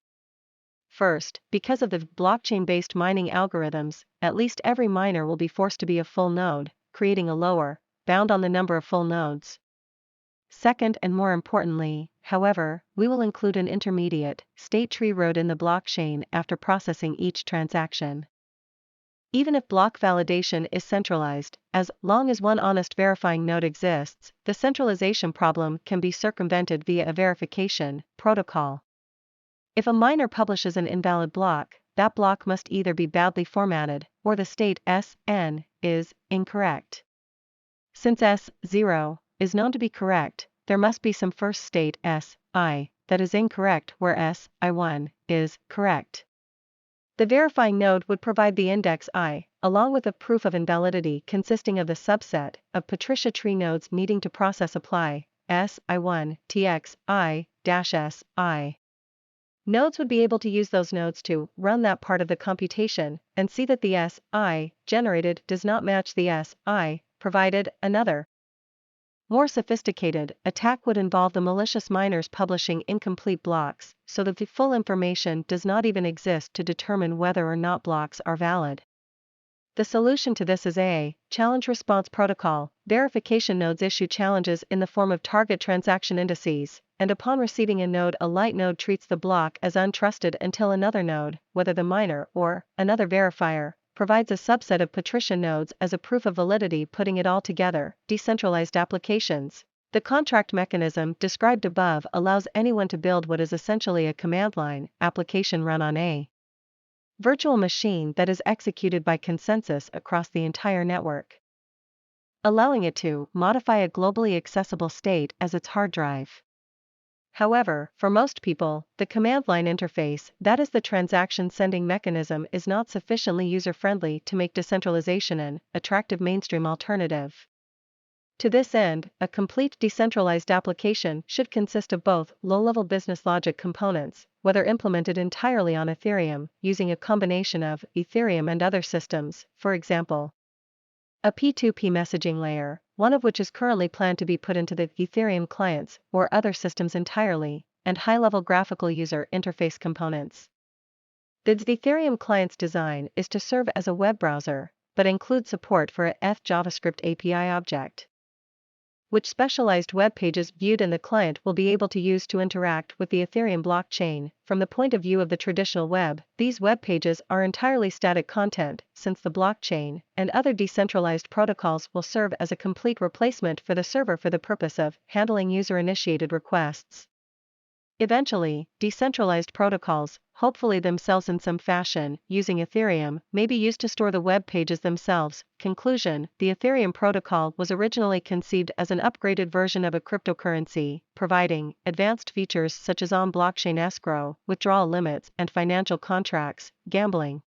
First, because of the blockchain-based mining algorithms, at least every miner will be forced to be a full node, creating a lower bound on the number of full nodes. Second, and more importantly, however, we will include an intermediate state tree road in the blockchain after processing each transaction. Even if block validation is centralized, as long as one honest verifying node exists, the centralization problem can be circumvented via a verification protocol. If a miner publishes an invalid block, that block must either be badly formatted, or the state SN is incorrect. Since S0 is known to be correct, there must be some first state SI that is incorrect where SI1 is correct. The verifying node would provide the index I, along with a proof of invalidity consisting of the subset of Patricia tree nodes needing to process apply SI1 TX I-SI. Nodes would be able to use those nodes to run that part of the computation and see that the SI generated does not match the SI provided another More sophisticated attack would involve the malicious miners publishing incomplete blocks, so that the full information does not even exist to determine whether or not blocks are valid. The solution to this is a challenge response protocol. Verification nodes issue challenges in the form of target transaction indices, and upon receiving a node, a light node treats the block as untrusted until another node, whether the miner or another verifier, provides a subset of patrician nodes as a proof of validity. Putting it all together, decentralized applications. The contract mechanism described above allows anyone to build what is essentially a command line application run on a virtual machine that is executed by consensus across the entire network, allowing it to modify a globally accessible state as its hard drive. However, for most people, the command line interface, that is the transaction sending mechanism, is not sufficiently user-friendly to make decentralization an attractive mainstream alternative. To this end, a complete decentralized application should consist of both low-level business logic components, whether implemented entirely on Ethereum, using a combination of Ethereum and other systems, for example, a P2P messaging layer, one of which is currently planned to be put into the Ethereum clients or other systems entirely, and high-level graphical user interface components. The Ethereum client's design is to serve as a web browser, but includes support for a JavaScript API object, which specialized web pages viewed in the client will be able to use to interact with the Ethereum blockchain. From the point of view of the traditional web, these web pages are entirely static content, since the blockchain and other decentralized protocols will serve as a complete replacement for the server for the purpose of handling user-initiated requests. Eventually, decentralized protocols, hopefully themselves in some fashion, using Ethereum, may be used to store the web pages themselves. Conclusion: the Ethereum protocol was originally conceived as an upgraded version of a cryptocurrency, providing advanced features such as on-blockchain escrow, withdrawal limits, and financial contracts, gambling,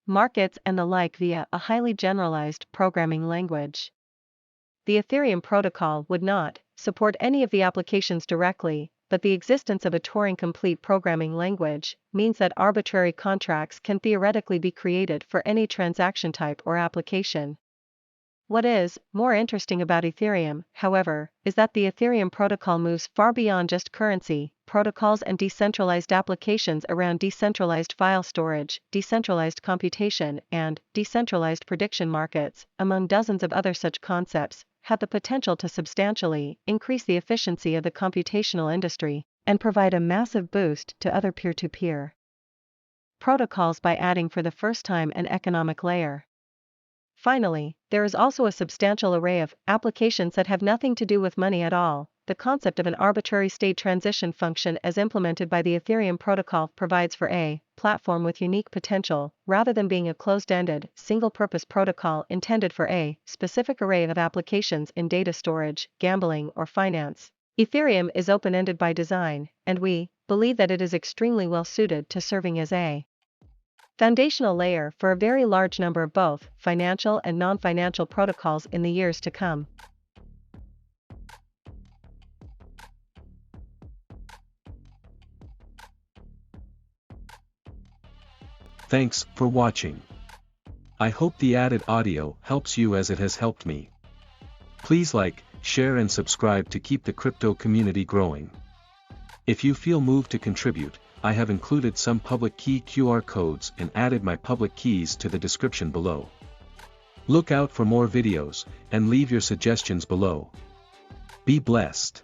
markets, and the like via a highly generalized programming language. The Ethereum protocol would not support any of the applications directly, but the existence of a Turing-complete programming language means that arbitrary contracts can theoretically be created for any transaction type or application. What is more interesting about Ethereum, however, is that the Ethereum protocol moves far beyond just currency protocols and decentralized applications around decentralized file storage, decentralized computation, and decentralized prediction markets, among dozens of other such concepts, have the potential to substantially increase the efficiency of the computational industry and provide a massive boost to other peer-to-peer protocols by adding for the first time an economic layer. Finally, there is also a substantial array of applications that have nothing to do with money at all. The concept of an arbitrary state transition function as implemented by the Ethereum protocol provides for a platform with unique potential, rather than being a closed-ended, single-purpose protocol intended for a specific array of applications in data storage, gambling, or finance. Ethereum is open-ended by design, and we believe that it is extremely well-suited to serving as a foundational layer for a very large number of both financial and non-financial protocols in the years to come. Thanks for watching. I hope the added audio helps you as it has helped me. Please like, share and subscribe to keep the crypto community growing. If you feel moved to contribute, I have included some public key QR codes and added my public keys to the description below. Look out for more videos, and leave your suggestions below. Be blessed.